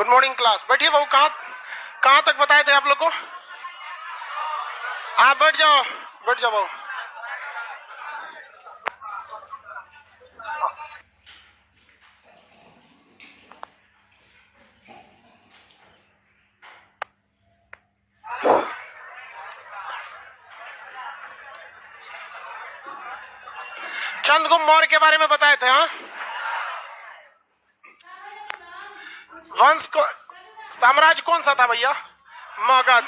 Good morning class. बैठिए बाबू। कहाँ तक बताए थे आप लोग को? आप बैठ जाओ बाबू। चंद्रगुप्त मौर्य के बारे में बताए थे। हाँ, वंश को साम्राज्य कौन सा था भैया? मगध।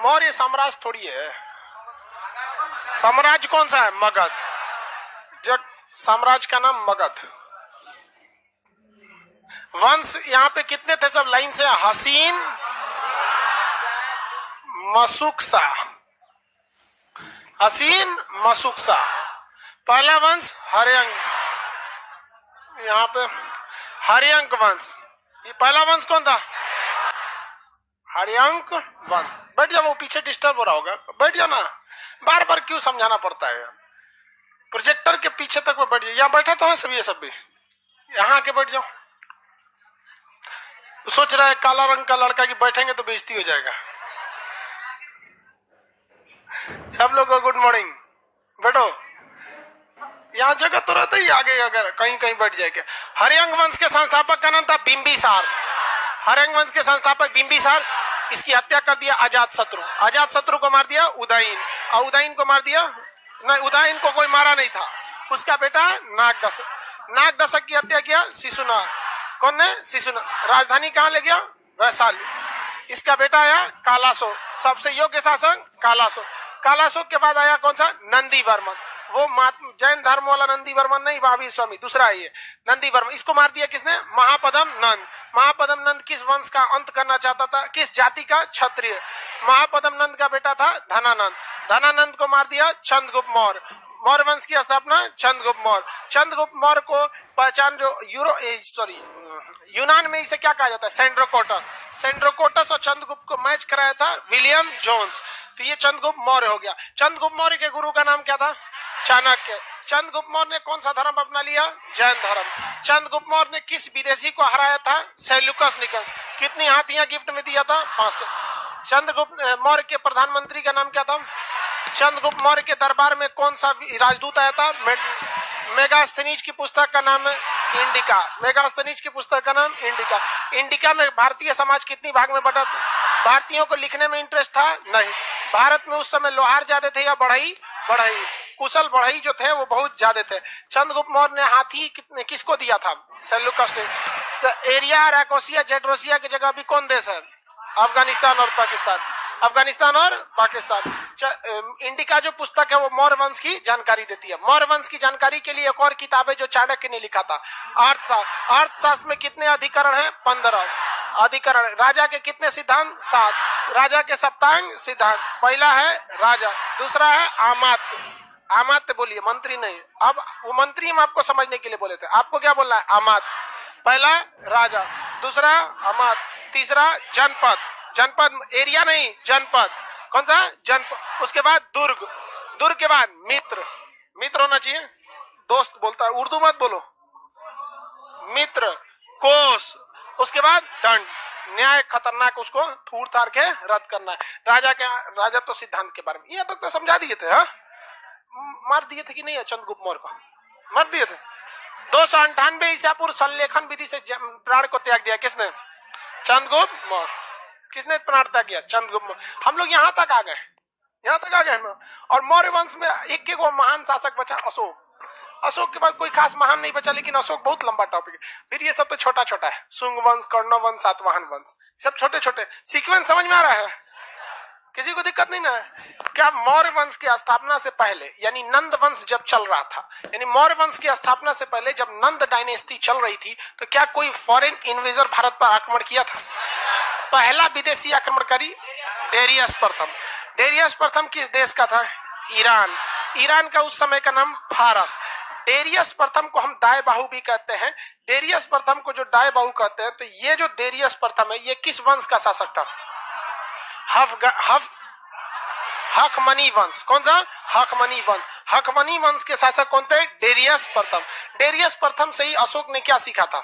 मौर्य साम्राज्य थोड़ी है। साम्राज्य कौन सा है? मगध। जब साम्राज्य का नाम मगध। वंश यहाँ पे कितने थे? सब लाइन से। हसीन, मशुकसा। हसीन, मशुकसा। पहला वंश हर्यंक। यहाँ पे हर्यंक वंश। ये पहला वंश कौन था? हर्यंक वंश। बैठ जाओ, वो पीछे डिस्टर्ब हो रहा होगा। बैठ जाओ ना, बार बार क्यों समझाना पड़ता है? प्रोजेक्टर के पीछे तक में बैठ जाओ। यहाँ बैठा तो है सब, ये सब भी यहाँ आके बैठ जाओ। सोच रहा है काला रंग का लड़का की बैठेंगे तो बेइज्जती हो जाएगा। सब लोग को गुड मॉर्निंग। बैठो। यहाँ जगह तो रहता ही, आगे अगर कहीं कहीं बैठ जाएगा। हर्यंक वंश के संस्थापक का नाम था बिंबिसार। हर्यंक वंश के संस्थापक बिंबिसार। इसकी हत्या कर दिया अजातशत्रु। अजातशत्रु को मार दिया उदयन। और उदयन को मार दिया, नहीं, उदयन को कोई मारा नहीं था। उसका बेटा नागदशक। नागदशक की हत्या किया शिशुनाग। कौन ने? शिशुनाग। राजधानी कहाँ ले गया? वैशाली। इसका बेटा आया कालाशोक। सबसे योग्य शासक कालाशोक। कालाशोक के बाद आया कौन सा? नंदी वर्मन। वो जैन धर्म वाला नंदी वर्मन नहीं, भाभी स्वामी, दूसरा है ये नंदी वर्मन। इसको मार दिया किसने? महापद्म नंद। महापद्म नंद किस वंश का अंत करना चाहता था? किस जाति का? क्षत्रिय। महापद्म नंद का बेटा था धनानंद। धनानंद को मार दिया चंद्रगुप्त मौर्य। मौर्य वंश की स्थापना चंद्रगुप्त मौर्य। चंद्रगुप्त मौर्य को पहचान जो यूनान में इसे क्या कहा जाता है? सेंड्रोकोटस। सेंड्रोकोटस और चंद्रगुप्त को मैच कराया था विलियम जोन्स। तो ये चंद्रगुप्त मौर्य हो गया। चंद्रगुप्त मौर्य के गुरु का नाम क्या था? चाणक्य। चंद्रगुप्त मौर्य ने कौन सा धर्म अपना लिया? जैन धर्म। चंद्रगुप्त मौर्य ने किस विदेशी को हराया था? सेल्यूकस निकल। कितनी हाथियां गिफ्ट में दिया था? 500। चंद्रगुप्त मौर्य के प्रधानमंत्री का नाम क्या था? चंद्रगुप्त मौर्य के दरबार में कौन सा राजदूत आया था? मेगास्थनीज की पुस्तक का नाम है इंडिका। मेगास्थनीज की पुस्तक का नाम इंडिका। इंडिका में भारतीय समाज कितनी भाग में बटा? भारतीयों को लिखने में इंटरेस्ट था? नहीं। भारत में उस समय लोहार ज्यादा थे या बढ़ई? बढ़ई। कुशल बढ़ई जो थे वो बहुत ज्यादा थे। चंद्रगुप्त मौर्य ने हाथी किसको दिया था? सेल्यूकस ने। एरिया, राकोसिया, जेड्रोसिया की जगह अभी कौन देश है? अफगानिस्तान और पाकिस्तान। अफगानिस्तान और पाकिस्तान। इंडिका जो पुस्तक है वो मौर्य वंश की जानकारी देती है। मौर्य वंश की जानकारी के लिए एक और किताब है जो चाणक्य ने लिखा था, अर्थशास्त्र। अर्थशास्त्र में कितने अधिकरण हैं? 15 अधिकरण। राजा के कितने सिद्धांत? 7। राजा के सप्तांग सिद्धांत। पहला है राजा, दूसरा है आमात्य। आमात्य बोलिए, मंत्री नहीं। अब वो मंत्री हम आपको समझने के लिए बोले थे, आपको क्या बोलना है? आमात्य। पहला राजा, दूसरा अमात्य, तीसरा जनपद। जनपद एरिया नहीं, जनपद। कौन सा? जनपद। उसके बाद दुर्ग। दुर्ग के बाद मित्र। मित्र होना चाहिए, दोस्त बोलता है, उर्दू मत बोलो। मित्र। कोष। उसके बाद दंड। न्याय खतरनाक, उसको थूर थार के रद्द करना है। राजा तो सिद्धांत के बारे में ये तक तो समझा दिए थे। हाँ, मार दिए थे कि नहीं? चंद्रगुप्त मौर्य को मार दिए थे। 298 ईसा पूर्व संलेखन विधि से प्राण को त्याग दिया। किसने? चंद्रगुप्त मौर्य। किसने प्राण त्याग किया? चंद्रगुप्त मौर्य। हम लोग यहाँ तक आ गए, यहाँ तक आ गए हम। और मौर्य वंश में एक महान शासक बचा, अशोक। अशोक के बाद कोई खास महान नहीं बचा, लेकिन अशोक बहुत लंबा टॉपिक है। फिर ये सब तो छोटा छोटा है। शुंग वंश, कर्ण वंश, सातवाहन वंश, सब छोटे छोटे। सीक्वेंस समझ में आ रहा है? किसी को दिक्कत नहीं ना? क्या मौर्य वंश की स्थापना से पहले, यानी नंद वंश जब चल रहा था, यानी मौर्य वंश की स्थापना से पहले जब नंद डायनेस्टी चल रही थी, तो क्या कोई फॉरेन इन्वेजर भारत पर आक्रमण किया था? पहला विदेशी आक्रमणकारी डेरियस प्रथम। डेरियस प्रथम किस देश का था? ईरान। ईरान का उस समय का नाम फारस। डेरियस प्रथम को हम दाएं बाहु भी कहते हैं। डेरियस प्रथम को जो दाएं बाहु कहते हैं, तो ये जो डेरियस प्रथम है, ये किस वंश का शासक था? हखमनी वंश। कौन सा? हखमनी वंश। हखमनी वंश के शासक कौन थे? डेरियस प्रथम। डेरियस प्रथम से ही अशोक ने क्या सीखा था?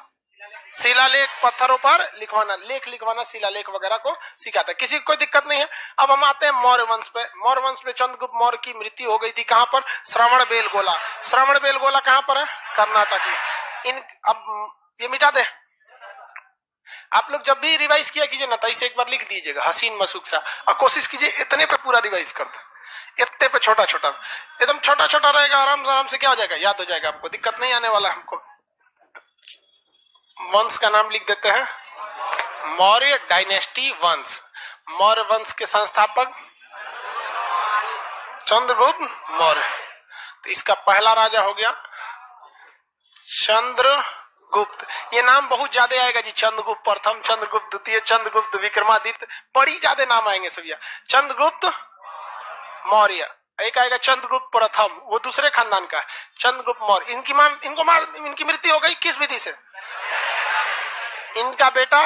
शिलालेख पत्थरों पर लिखवाना, लेख लिखवाना, शिलालेख वगैरह को सिखाता है। किसी को कोई दिक्कत नहीं है। अब हम आते हैं मौर्य वंश पे। मौर्य वंश में चंद्रगुप्त मौर्य की मृत्यु हो गई थी कहां पर? श्रवणबेलगोला। श्रवणबेलगोला कहां पर है? कर्नाटक में। अब ये मिटा दे। आप लोग जब भी रिवाइज किया कीजिए ना, तो इसे एक बार लिख दीजिएगा हसीन मशूक सा, और कोशिश कीजिए इतने पे पूरा रिवाइज कर दे। इतने पे छोटा छोटा, एकदम छोटा छोटा रहेगा, आराम से क्या हो जाएगा, याद हो जाएगा, आपको दिक्कत नहीं आने वाला। हमको वंश का नाम लिख देते हैं मौर्य डायनेस्टी वंश। मौर्य वंश के संस्थापक चंद्रगुप्त मौर्य। तो इसका पहला राजा हो गया चंद्रगुप्त। ये नाम बहुत ज्यादा आएगा जी, चंद्रगुप्त प्रथम, चंद्रगुप्त द्वितीय, चंद्रगुप्त विक्रमादित्य, बड़ी ज्यादा नाम आएंगे सब। चंद्रगुप्त मौर्य, एक आएगा चंद्रगुप्त प्रथम, वो दूसरे खानदान का है। चंद्रगुप्त मौर्य, इनकी मृत्यु हो गई किस विधि से? इनका बेटा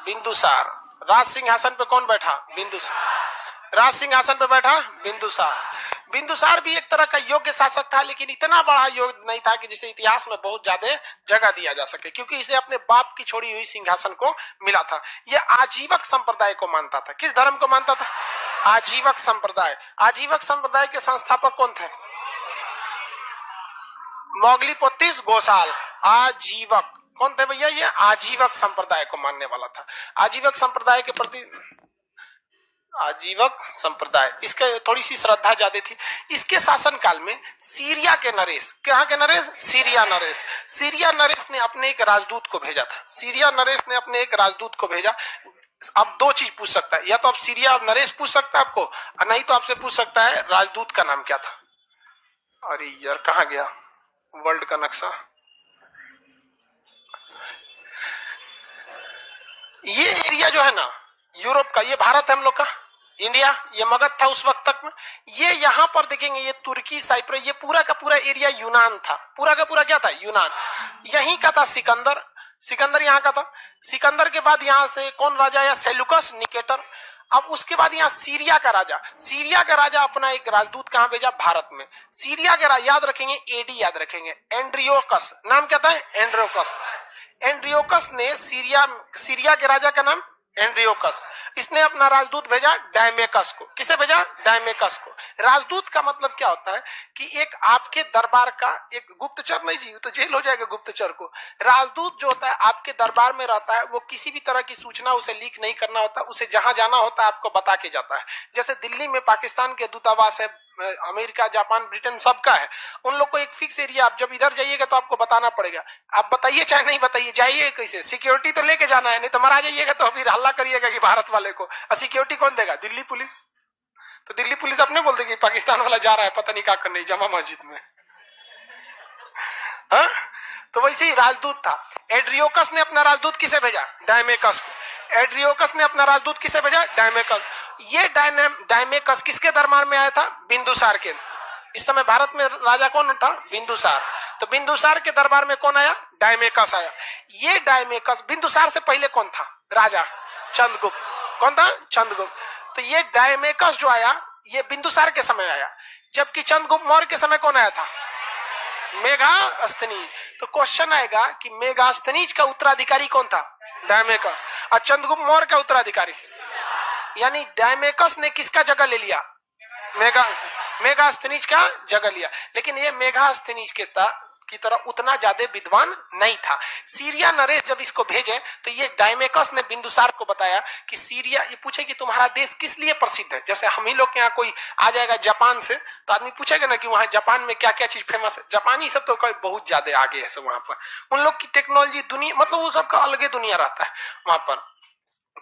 बिंदुसार। राज सिंहासन पे कौन बैठा? बिंदुसार। राज सिंहासन पे बैठा बिंदुसार। बिंदुसार भी एक तरह का योग्य शासक था, लेकिन इतना बड़ा योग्य नहीं था कि जिसे इतिहास में बहुत ज्यादा जगह दिया जा सके, क्योंकि इसे अपने बाप की छोड़ी हुई सिंहासन को मिला था। यह आजीवक संप्रदाय को मानता था। किस धर्म को मानता था? आजीवक संप्रदाय। आजीवक संप्रदाय के संस्थापक कौन थे? मोगलीपोतिस गोसाल। आजीवक कौन थे भैया? ये आजीवक संप्रदाय को मानने वाला था। आजीवक संप्रदाय के प्रति, आजीवक संप्रदाय, इसका थोड़ी सी श्रद्धा ज्यादा थी। इसके शासन काल में सीरिया के नरेश, कहाँ के नरेश? सीरिया नरेश। सीरिया नरेश ने अपने एक राजदूत को भेजा था। सीरिया नरेश ने अपने एक राजदूत को भेजा। अब दो चीज पूछ सकता है, या तो आप सीरिया नरेश पूछ सकता है आपको, और नहीं तो आपसे पूछ सकता है राजदूत का नाम क्या था। अरे यार कहाँ गया वर्ल्ड का नक्शा? ये एरिया जो है ना यूरोप का, ये भारत है हम लोग का, इंडिया, ये मगध था उस वक्त तक में। ये यहाँ पर देखेंगे, ये तुर्की, साइप्रस, ये पूरा का पूरा एरिया यूनान था। पूरा का पूरा क्या था? यूनान। यहीं का था सिकंदर। सिकंदर यहाँ का था। सिकंदर के बाद यहाँ से कौन राजा आया? Seleucus Nicator. अब उसके बाद यहाँ सीरिया का राजा, सीरिया का राजा अपना एक राजदूत कहाँ भेजा? भारत में। सीरिया का याद रखेंगे, एडी याद रखेंगे, एंड्रियोकस। नाम क्या था? एंड्रियोकस। एंड्रियोकस ने सीरिया के राजा का नाम एंड्रियोकस। इसने अपना राजदूत भेजा डायमेकस को। किसे भेजा? डायमेकस को। राजदूत का मतलब क्या होता है कि एक आपके दरबार का एक गुप्तचर, नहीं जी तो जेल हो जाएगा गुप्तचर को। राजदूत जो होता है आपके दरबार में रहता है, वो किसी भी तरह की सूचना उसे लीक नहीं करना होता, उसे जहां जाना होता है आपको बता के जाता है। जैसे दिल्ली में पाकिस्तान के दूतावास है, अमेरिका, जापान, ब्रिटेन सबका है। उन लोग को एक फिक्स एरिया, आप जब इधर जाइएगा तो आपको बताना पड़ेगा। आप बताइए चाहे नहीं बताइए, जाइए कैसे, सिक्योरिटी तो लेके जाना है, नहीं तो मरा जाइएगा तो फिर हल्ला करिएगा कि भारत वाले को। सिक्योरिटी कौन देगा? दिल्ली पुलिस। तो दिल्ली पुलिस अपने बोल देगी पाकिस्तान वाला जा रहा है पता नहीं क्या करने जामा मस्जिद में। हाँ? तो वैसे ही राजदूत था। एड्रियोकस ने अपना राजदूत किसे भेजा? डायमेकस को। एड्रियोकस ने अपना राजदूत किसे भेजा? डायमेकस। ये डायमेकस किसके दरबार में आया था? बिंदुसार के। इस समय भारत में राजा कौन था? बिंदुसार। तो बिंदुसार के दरबार में कौन आया? डायमेकस आया। ये डायमेकस, बिंदुसार से पहले कौन था राजा? चंद्रगुप्त। कौन था? चंद्रगुप्त। तो ये डायमेकस जो आया ये बिंदुसार के समय आया, जबकि चंद्रगुप्त मौर्य के समय कौन आया था? मेगास्थनीज। तो क्वेश्चन आएगा कि मेगास्थनीज का उत्तराधिकारी कौन था? डायमेकस। और चंद्रगुप्त मौर्य का उत्तराधिकारी, यानी डायमेकस ने किसका जगह ले लिया? मेगास्थनीज का जगह लिया। लेकिन ये मेगास्थनीज की तरह उतना ज्यादा विद्वान नहीं था। सीरिया नरेश जब इसको भेजे तो ये डायमेकस ने बिंदुसार को बताया कि सीरिया, ये पूछे कि तुम्हारा देश किस लिए प्रसिद्ध है। जैसे हम ही लोग के यहाँ कोई आ जाएगा जापान से तो आदमी पूछेगा ना कि वहां जापान में क्या क्या चीज फेमस है। जापानी सब तो कोई बहुत ज्यादा आगे है सब वहां पर। उन लोग की टेक्नोलॉजी दुनिया, मतलब वो सबका अलग दुनिया रहता है वहां पर।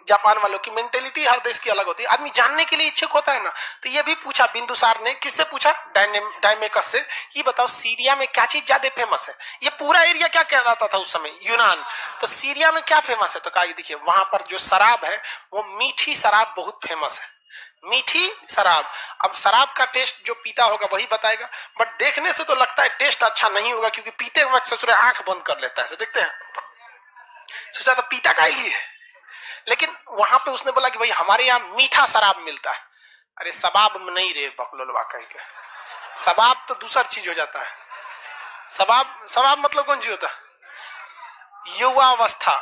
जापान वालों की मेंटेलिटी हर देश की अलग होती है, आदमी जानने के लिए इच्छुक होता है ना। तो ये भी पूछा बिंदुसार ने, किससे पूछा? डायमेकस से। ये बताओ सीरिया में क्या चीज ज्यादा फेमस है? ये पूरा एरिया क्या कहलाता था उस समय? यूनान। तो सीरिया में क्या फेमस है? तो कहा देखिए वहां पर जो शराब है वो मीठी शराब बहुत फेमस है, मीठी शराब। अब शराब का टेस्ट जो पीता होगा वही बताएगा, बट देखने से तो लगता है टेस्ट अच्छा नहीं होगा, क्योंकि पीते वक्त ससुर आंख बंद कर लेता है। देखते हैं, सोचा तो पीता का लिए है। लेकिन वहां पे उसने बोला कि भाई हमारे यहाँ मीठा शराब मिलता है। अरे शबाब में नहीं रे बकलोलवा कहीं के, शबाब तो दूसरा चीज हो जाता है। शबाब मतलब कौन चीज होता है? युवावस्था,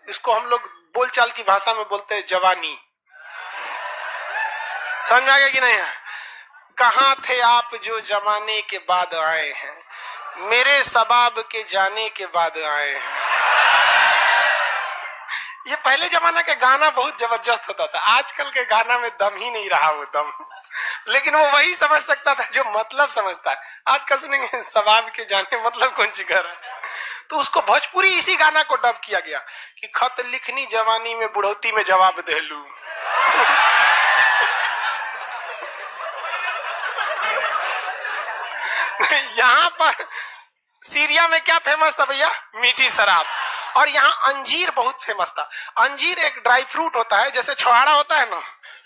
इसको हम लोग बोलचाल की भाषा में बोलते हैं जवानी। समझ आ गया कि नहीं? कहाँ थे आप जो जमाने के बाद आए हैं, मेरे सबाब के जाने के बाद आए हैं। ये पहले जमाना के गाना बहुत जबरदस्त होता था, आजकल के गाना में दम ही नहीं रहा वो दम। लेकिन वो वही समझ सकता था जो मतलब समझता है। आज का सुनेंगे सबाब के जाने मतलब कौन सी कर रहा है, तो उसको भोजपुरी इसी गाना को डब किया गया कि खत लिखनी जवानी में बुढ़ौती में जवाब दे लू। यहाँ पर सीरिया में क्या फेमस था भैया? मीठी शराब। और यहाँ अंजीर बहुत फेमस था। अंजीर एक ड्राई फ्रूट होता है, जैसे छोहाड़ा होता है ना,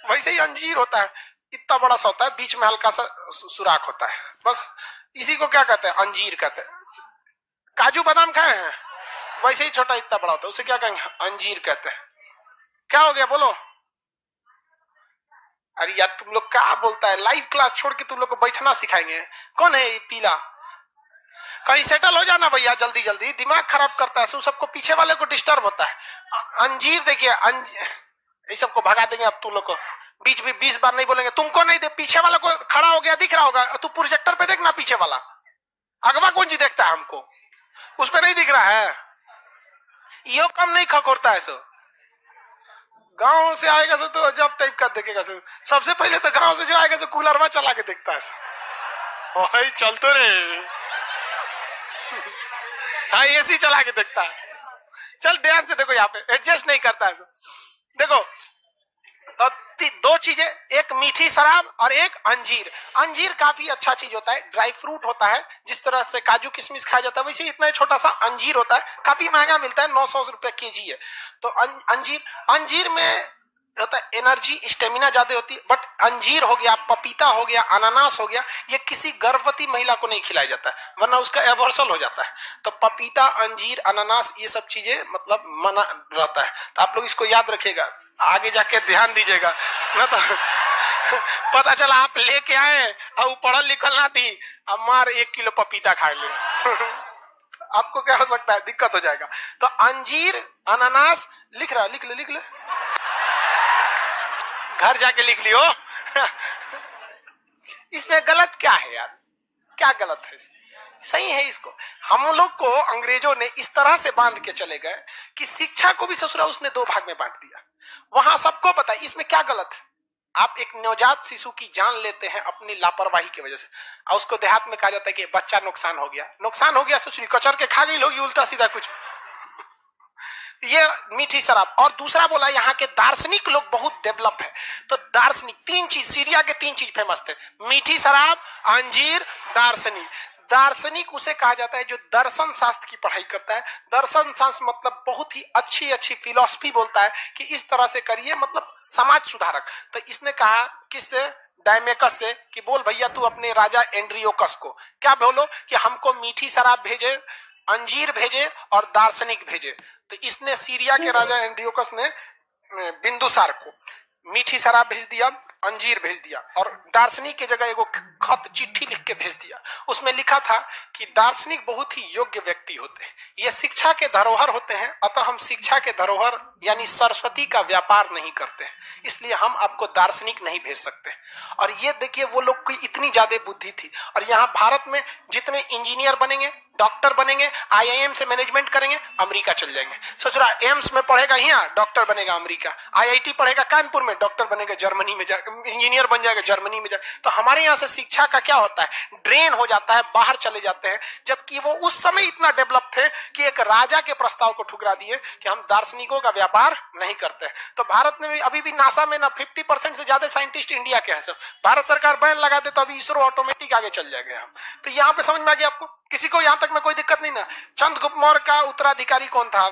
वैसे ही अंजीर होता है, इतना बड़ा सा होता है, बीच में हल्का सा सुराख होता है, बस इसी को क्या कहते हैं? अंजीर कहते हैं। काजू बादाम खाए हैं, वैसे ही छोटा इतना बड़ा होता है, उसे क्या कहेंगे? अंजीर कहते हैं। क्या हो गया बोलो? अरे यार तुम लोग क्या बोलता है? लाइव क्लास छोड़ के तुम लोग को बैठना सिखाएंगे। कौन है ये पीला? कहीं सेटल हो जाना भैया जल्दी जल्दी, दिमाग खराब करता है, सबको पीछे वाले को डिस्टर्ब होता है। अंजीर देखिए, ये सबको भगा देंगे अब तुम लोग को। बीच भी 20 बार नहीं बोलेंगे, तुमको नहीं दे, पीछे वाला को खड़ा हो गया दिख रहा होगा, तू प्रोजेक्टर पे देखना पीछे वाला, अगवा कौन जी देखता है हमको, उस पे नहीं दिख रहा है। यो कम नहीं खखोरता है सो, गांव से आएगा सो तो जब टाइप का देखेगा सो, सबसे पहले तो गांव से जो आएगा सो कूलरवा चला के देखता है सो। भाई चल तो रे, हाँ एसी चला के देखता है। चल ध्यान से देखो, यहाँ पे एडजस्ट नहीं करता है सो। देखो तो दो चीजें, एक मीठी शराब और एक अंजीर। अंजीर काफी अच्छा चीज होता है, ड्राई फ्रूट होता है, जिस तरह से काजू किशमिश खाया जाता है वैसे इतना छोटा सा अंजीर होता है, काफी महंगा मिलता है, 900 रुपए केजी है। तो अंजीर में होता है एनर्जी, स्टेमिना ज्यादा होती है। बट अंजीर हो गया, पपीता हो गया, अनानास हो गया, ये किसी गर्भवती महिला को नहीं खिलाया जाता है, वरना उसका एबॉर्शन हो जाता है। तो पपीता, अंजीर, अनानास ये सब चीजें मतलब मना रहता है। तो आप लोग इसको याद रखिएगा, आगे जाके ध्यान दीजिएगा, ना तो पता चला आप लेके आए और पढ़ल लिखल ना थी, अब मार 1 किलो पपीता खा ले। आपको क्या हो सकता है? दिक्कत हो जाएगा। तो अंजीर, अनानास लिख रहा, लिख ले घर जाके लिख लियो। इसमें गलत क्या है यार? क्या गलत है इसमें? सही है। इसको हम लोग को अंग्रेजों ने इस तरह से बांध के चले गए कि शिक्षा को भी ससुरा उसने 2 भाग में बांट दिया। वहां सबको पता है इसमें क्या गलत है। आप एक नवजात शिशु की जान लेते हैं अपनी लापरवाही की वजह से, और उसको देहात में कहा जाता है कि बच्चा नुकसान हो गया, सोच रही कचर के खा गई होगी उल्टा सीधा कुछ। ये मीठी शराब। और दूसरा बोला यहाँ के दार्शनिक लोग बहुत डेवलप है। तो दार्शनिक 3 चीज, सीरिया के 3 चीज फेमस थे, मीठी शराब, अंजीर, दार्शनिक। दार्शनिक उसे कहा जाता है जो दर्शन शास्त्र की पढ़ाई करता है। दर्शन शास्त्र मतलब बहुत ही अच्छी फिलॉसफी बोलता है कि इस तरह से करिए, मतलब समाज सुधारक। तो इसने कहा किससे? डायमेकस से, कि बोल भैया तू अपने राजा एंड्रियोकस को क्या बोलो कि हमको मीठी शराब भेजे, अंजीर भेजे और दार्शनिक भेजे। तो इसने सीरिया के राजा एंड्रियोकस ने बिंदुसार को मीठी शराब भेज दिया, अंजीर भेज दिया, और दार्शनिक की जगह एगो खत चिट्ठी लिख के भेज दिया। उसमें लिखा था कि दार्शनिक बहुत ही योग्य व्यक्ति होते हैं, ये शिक्षा के धरोहर होते हैं, अतः हम शिक्षा के धरोहर यानी सरस्वती का व्यापार नहीं करते हैं, इसलिए हम आपको दार्शनिक नहीं भेज सकते। और ये देखिए वो लोग की इतनी ज्यादा बुद्धि थी। और यहाँ भारत में जितने इंजीनियर बनेंगे, डॉक्टर बनेंगे, आईआईएम से मैनेजमेंट करेंगे, अमेरिका चल जाएंगे। सोच रहा एम्स में पढ़ेगा यहाँ, डॉक्टर बनेगा अमेरिका, आईआईटी पढ़ेगा कानपुर में, डॉक्टर बनेगा जर्मनी में, इंजीनियर बन जाएगा जर्मनी में जाएगा। तो हमारे यहाँ से शिक्षा का क्या होता है? ड्रेन हो जाता है, बाहर चले जाते हैं। जबकि वो उस समय इतना डेवलप थे कि एक राजा के प्रस्ताव को ठुकरा दिए कि हम दार्शनिकों का व्यापार नहीं करते। तो भारत में भी अभी भी नासा में ना 50% से ज्यादा साइंटिस्ट इंडिया के हैं सब। भारत सरकार बैन लगा दे तो अभी इसरो ऑटोमेटिक आगे चल जाएगा। तो यहाँ पे समझ में आ गया आपको? किसी को यहाँ तक में कोई दिक्कत नहीं ना? चंद्रगुप्त मौर्य का उत्तराधिकारी कौन था?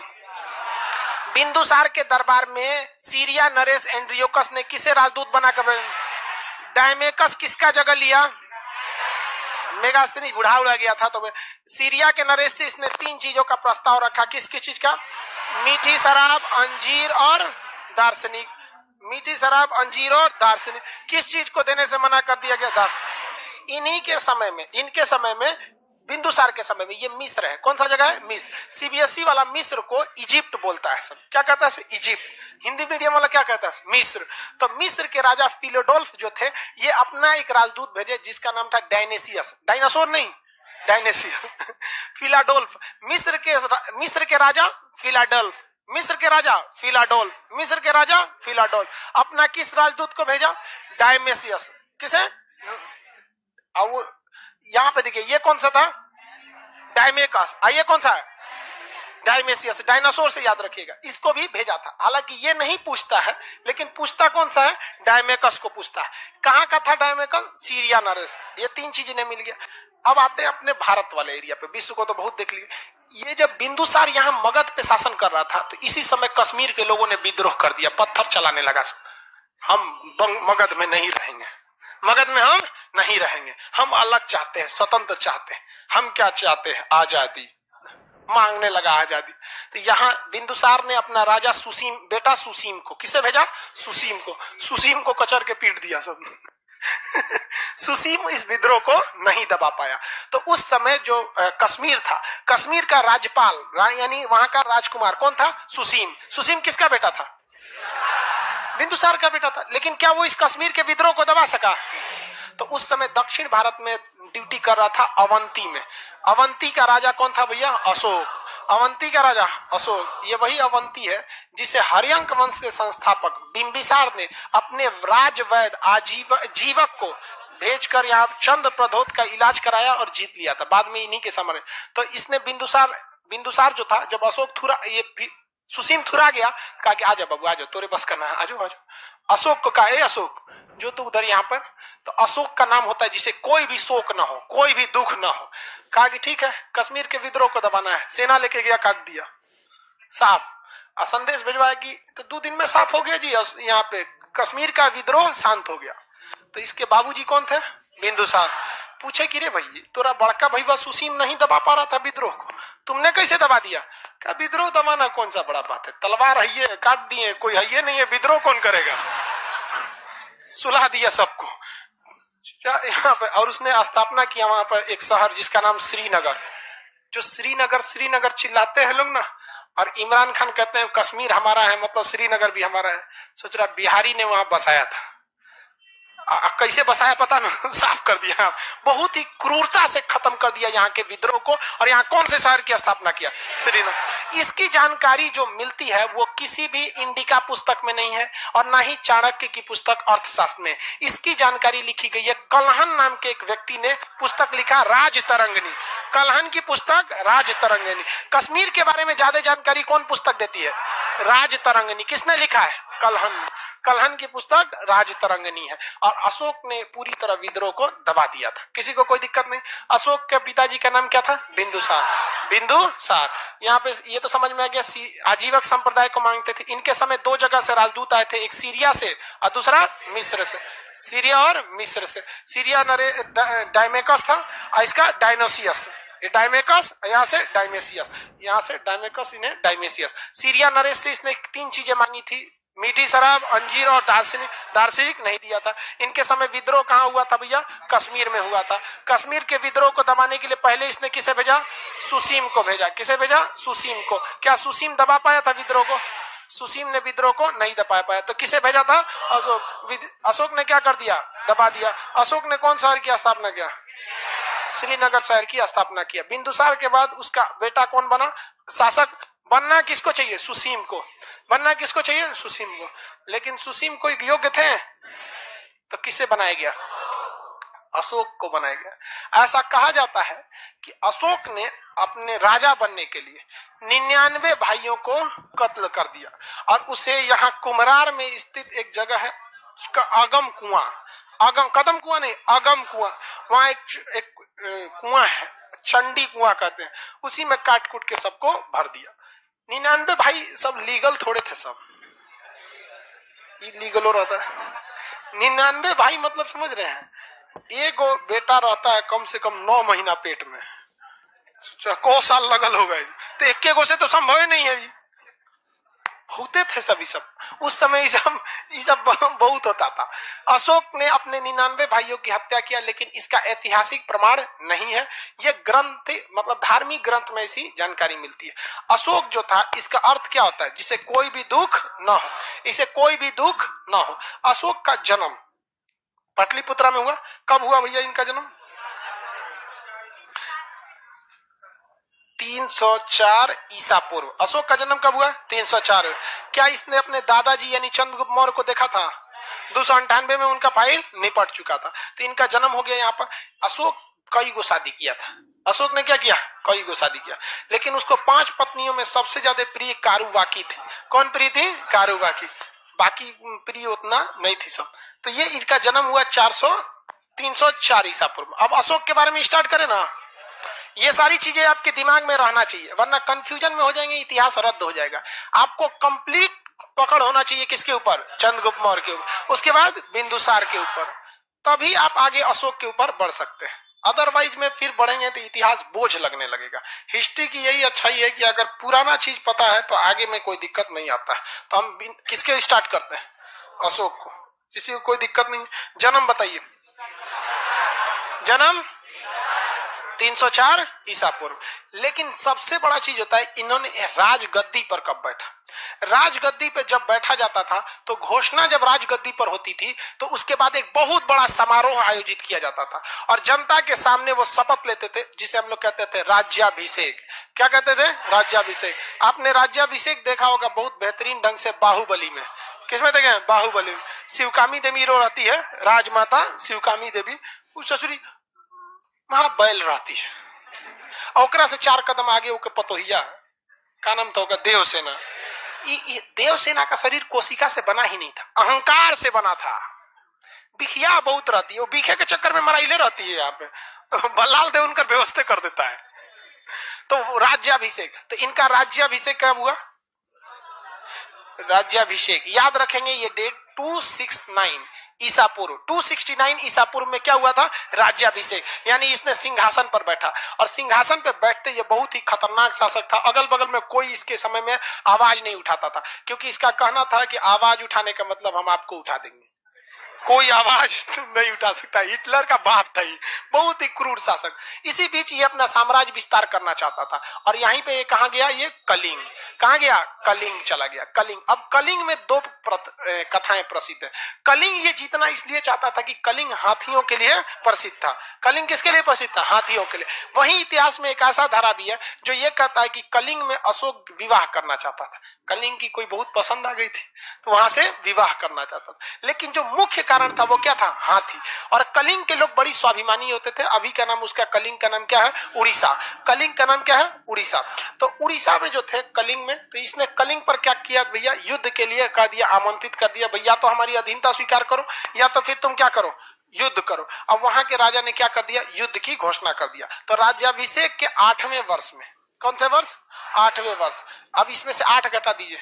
बिंदुसार के दरबार में सीरिया नरेश एंड्रियोकस ने किसे राजदूत बनाकर? डायमेकस किसका जगह लिया? मेगास्थनी बुढ़ा उड़ा गया था। तो सीरिया के नरेश से इसने 3 चीजों का प्रस्ताव रखा। किस किस चीज का? मीठी शराब, अंजीर और दार्शनिक। मीठी शराब, अंजीर और दार्शनिक। किस चीज को देने से मना कर दिया गया? दार्शनिक। इनके समय में बिंदुसार के समय में। ये मिस्र है, कौन सा जगह है? मिस्र। सीबीएसई वाला मिस्र को इजिप्ट बोलता है, सब क्या कहता है? इजिप्ट। हिंदी मीडियम वाला क्या कहता है? मिस्र। तो मिस्र के राजा फिलोडोल्फ जो थे, ये अपना एक राजदूत भेजे जिसका नाम था डायनेसियस, डायनासोर नहीं, डायनेसियस। फिलाडोल्फ। मिस्र के राजा फिलाडेल्फ, मिस्र के राजा फिलाडोल्फ, मिस्र के राजा फिलाडोल्फ। अपना किस राजदूत को भेजा? डायमेसियस। किसे? और यहां पे देखिए, ये कौन सा था? डायमेकस। आइए कौन सा है? डायमेसियस। डायनासोर से याद रखिएगा, इसको भी भेजा था। हालांकि ये नहीं पूछता है, लेकिन पूछता कौन सा है? डायमेकस को पूछता है। कहां का था डायमेकस? सीरिया नरेस। ये तीन चीजें ने मिल गया। अब आते हैं अपने भारत वाले एरिया पे। विश्व को तो बहुत देख लिया। ये जब बिंदुसार यहाँ मगध पे शासन कर रहा था, तो इसी समय कश्मीर के लोगों ने विद्रोह कर दिया, पत्थर चलाने लगा। हम मगध में नहीं रहेंगे, मगध में हम नहीं रहेंगे, हम अलग चाहते हैं, स्वतंत्र चाहते हैं। हम क्या चाहते हैं? आजादी। मांगने लगा आजादी। तो यहाँ बिंदुसार ने अपना राजा सुसीम, बेटा सुसीम को, किसे भेजा? सुसीम को। सुसीम को कचर के पीट दिया सब। सुसीम इस विद्रोह को नहीं दबा पाया। तो उस समय जो कश्मीर था, कश्मीर का राज्यपाल यानी वहां का राजकुमार कौन था? सुसीम। सुसीम किसका बेटा था? बिंदुसार का बेटा था। लेकिन क्या वो इस कश्मीर के विद्रोह को दबा सका? तो उस समय दक्षिण भारत में ड्यूटी कर रहा था अवंती में। अवंती का राजा कौन था भैया? अशोक। अवंती का राजा अशोक। ये वही अवंती है जिसे हर्यंक वंश के संस्थापक बिंबिसार ने अपने राजवैद्य जीवक को भेजकर यहाँ चंद्र प्रधोत का इलाज कराया और जीत लिया था। बाद में इन्हीं के समय। तो इसने बिंदुसार जो था, जब अशोक थुरा, ये सुसीम थुरा गया, कहा कि आजा बाबू आजा, तोरे बस करना है, आजो आजो। अशोक को कहा, ए अशोक जो तू उधर यहाँ पर। तो अशोक का नाम होता है जिसे कोई भी शोक ना हो, कोई भी दुख ना हो। कहा कि ठीक है, कश्मीर के विद्रोह को दबाना है। सेना लेके गया, काट दिया साफ। संदेश भिजवाया कि तो 2 दिन में साफ हो गया जी, यहाँ पे कश्मीर का विद्रोह शांत हो गया। तो इसके बाबूजी कौन थे? बिंदुसार। पूछे कि रे भाई, तोरा बड़का भैया सुसीम नहीं दबा पा रहा था विद्रोह को, तुमने कैसे दबा दिया? क्या विद्रोह दबाना कौन सा बड़ा बात है, तलवार है, काट दिए, कोई है नहीं है, विद्रोह कौन करेगा? सुलह दिया सबको यहाँ पे। और उसने स्थापना किया वहां पर एक शहर जिसका नाम श्रीनगर। जो श्रीनगर चिल्लाते हैं लोग ना, और इमरान खान कहते हैं कश्मीर हमारा है, मतलब श्रीनगर भी हमारा है। सोच रहा बिहारी ने वहां बसाया था। कैसे बसाया पता ना, साफ कर दिया, बहुत ही क्रूरता से खत्म कर दिया यहाँ के विद्रोह को। और यहाँ कौन से शहर की स्थापना किया? श्रीनगर। इसकी जानकारी जो मिलती है वो किसी भी इंडिका पुस्तक में नहीं है, और ना ही चाणक्य की पुस्तक अर्थशास्त्र में। इसकी जानकारी लिखी गई है, कलहन नाम के एक व्यक्ति ने पुस्तक लिखा, राजतरंगिणी। कलहन की पुस्तक राजतरंगिणी। कश्मीर के बारे में ज्यादा जानकारी कौन पुस्तक देती है? राजतरंगिणी। किसने लिखा है? कलहन। कलहन की पुस्तक राजतरंगिणी है। और अशोक ने पूरी तरह विद्रोह को दबा दिया था, किसी को कोई दिक्कत नहीं। अशोक के पिताजी का नाम क्या था? बिंदुसार। बिंदुसार। यहाँ पे ये तो समझ में आ गया, आजीवक संप्रदाय को मांगते थे। इनके समय 2 जगह से राजदूत आए थे, एक सीरिया से और दूसरा मिस्र से। सीरिया और मिस्र से। सीरिया डायमेकस था और इसका डायनोसियस। ये डायमेकस, यहाँ से डायमेसियस, यहाँ से डायमेकस, इन्हें डायमेसियस। सीरिया नरेश से इसने 3 चीजें मांगी थी, मीठी शराब, अंजीर और दार्शनिक नहीं दिया था। इनके समय विद्रोह कहाँ हुआ था भैया? कश्मीर में हुआ था। कश्मीर के विद्रोह को दबाने के लिए पहले इसने किसे भेजा? सुसीम को भेजा। किसे भेजा? सुसीम को। क्या सुसीम दबा पाया था विद्रोह को? सुसीम ने विद्रोह को नहीं दबा पाया। तो किसे भेजा था? अशोक। अशोक ने क्या कर दिया? दबा दिया। अशोक ने कौन शहर की स्थापना किया? श्रीनगर शहर की स्थापना किया। बिंदुसार के बाद उसका बेटा कौन बना शासक? बनना किसको चाहिए? सुसीम को। बनना किसको चाहिए? सुसीम को। लेकिन सुसीम कोई योग्य थे, तो किसे बनाया गया? अशोक को बनाया गया। ऐसा कहा जाता है कि अशोक ने अपने राजा बनने के लिए 99 भाइयों को कत्ल कर दिया, और उसे यहाँ कुमरार में स्थित एक जगह है, अगम कुआं, अगम कदम कुआं नहीं, अगम कुआं, वहां एक कुआं है, चंडी कुआं कहते हैं, उसी में काट कूट के सबको भर दिया। 99 भाई सब लीगल थोड़े थे, सब इलीगल हो रहता है। 99 भाई मतलब समझ रहे हैं, एक बेटा रहता है कम से कम 9 महीना पेट में, को साल लगल हो गए, तो एक गो से तो संभव ही नहीं है जी। होते थे सभी सब उस समय ये सब बहुत होता था। अशोक ने अपने 99 भाइयों की हत्या किया, लेकिन इसका ऐतिहासिक प्रमाण नहीं है। ये ग्रंथ मतलब धार्मिक ग्रंथ में ऐसी जानकारी मिलती है। अशोक जो था इसका अर्थ क्या होता है? जिसे कोई भी दुख ना हो, इसे कोई भी दुख ना हो। अशोक का जन्म पाटलिपुत्रा में हुआ। कब हुआ भैया इनका जन्म? 304 ईसा पूर्व। अशोक का जन्म कब हुआ? 304। क्या इसने अपने दादाजी यानी चंद्रगुप्त मौर्य को देखा था? 298 में उनका फाइल निपट चुका था, तो इनका जन्म हो गया यहाँ पर। अशोक कई गो शादी किया था। अशोक ने क्या किया? कई गो शादी किया, लेकिन उसको 5 पत्नियों में सबसे ज्यादा प्रिय कारुबाकी थी। कौन प्रिय थी? कारुबाकी। बाकी प्रिय उतना नहीं थी सब। तो ये इसका जन्म हुआ 304 ईसा पूर्व। अब अशोक के बारे में स्टार्ट करें ना। ये सारी चीजें आपके दिमाग में रहना चाहिए, वरना कंफ्यूजन में हो जाएंगे, इतिहास रद्द हो जाएगा। आपको कंप्लीट पकड़ होना चाहिए किसके ऊपर? चंद्रगुप्त मौर्य के ऊपर, उसके बाद बिंदुसार के ऊपर, तभी आप आगे अशोक के ऊपर बढ़ सकते हैं। अदरवाइज में फिर बढ़ेंगे तो इतिहास बोझ लगने लगेगा। हिस्ट्री की यही अच्छाई है कि अगर पुराना चीज पता है तो आगे में कोई दिक्कत नहीं आता है। तो हम किसके स्टार्ट करते हैं? अशोक को। किसी को कोई दिक्कत नहीं। जन्म बताइए। जन्म 304 ईसा पूर्व। लेकिन सबसे बड़ा चीज होता है इन्होंने राजगद्दी पर कब बैठा। राजगद्दी पे जब बैठा जाता था तो घोषणा जब राजगद्दी पर होती थी तो उसके बाद एक बहुत बड़ा समारोह आयोजित किया जाता था और जनता के सामने वो शपथ लेते थे, जिसे हम लोग कहते थे राज्याभिषेक। क्या कहते थे? राज्याभिषेक। आपने राज्याभिषेक देखा होगा बहुत बेहतरीन ढंग से बाहुबली में। किसमें देखे? बाहुबली में। शिवकामी देवी रो रहती है, राजमाता शिवकामी देवी, उस ससुरी वहां बैल रहती है, ओकरा से 4 कदम आगे ओके पतोहिया, का नाम था? देवसेना। देवसेना का शरीर कोशिका से बना ही नहीं था, अहंकार से बना था। बिखिया बहुत रहती है, वो बिखे के चक्कर में मराइले रहती है। यहाँ पे बल्लाल देव उनका व्यवस्था कर देता है। तो राज्याभिषेक, तो इनका राज्याभिषेक कब हुआ? राज्याभिषेक याद रखेंगे, ये डेट 269 ईसा पूर्व। 269 ईसा पूर्व में क्या हुआ था? राज्याभिषेक। यानी इसने सिंहासन पर बैठा, और सिंहासन पर बैठते ये बहुत ही खतरनाक शासक था। अगल बगल में कोई इसके समय में आवाज नहीं उठाता था, क्योंकि इसका कहना था कि आवाज उठाने का मतलब हम आपको उठा देंगे, कोई आवाज नहीं उठा सकता। हिटलर का बाप था ये, बहुत ही क्रूर शासक। इसी बीच ये अपना साम्राज्य विस्तार करना चाहता था, और यहीं पे ये कहां गया? ये कलिंग। कहां गया? कलिंग चला गया। कलिंग। अब कलिंग में 2 कथाएं प्रसिद्ध है। कलिंग ये जीतना इसलिए चाहता था कि कलिंग हाथियों के लिए प्रसिद्ध था। कलिंग किसके लिए प्रसिद्ध था? हाथियों के लिए। वहीं इतिहास में एक ऐसा धारा भी है जो ये कहता है कि कलिंग में अशोक विवाह करना चाहता था। कलिंग की कोई बहुत पसंद आ गई थी तो वहां से विवाह करना चाहता था, लेकिन जो मुख्य कारण था वो क्या था? हाथी। और कलिंग के लोग बड़ी स्वाभिमानी होते थे। अभी का नाम उसका, कलिंग का नाम क्या है? उड़ीसा। कलिंग का नाम क्या है? उड़ीसा। तो उड़ीसा में जो थे कलिंग में, तो इसने कलिंग पर क्या किया भैया? युद्ध के लिए कह दिया, आमंत्रित कर दिया, भैया तो हमारी अधीनता स्वीकार करो या तो फिर तुम क्या करो? युद्ध करो। अब वहां के राजा ने क्या कर दिया? युद्ध की घोषणा कर दिया। तो राज्याभिषेक के 8वें वर्ष में, कौन से वर्ष? 8वें वर्ष। अब इसमें से 8 घटा दीजिए,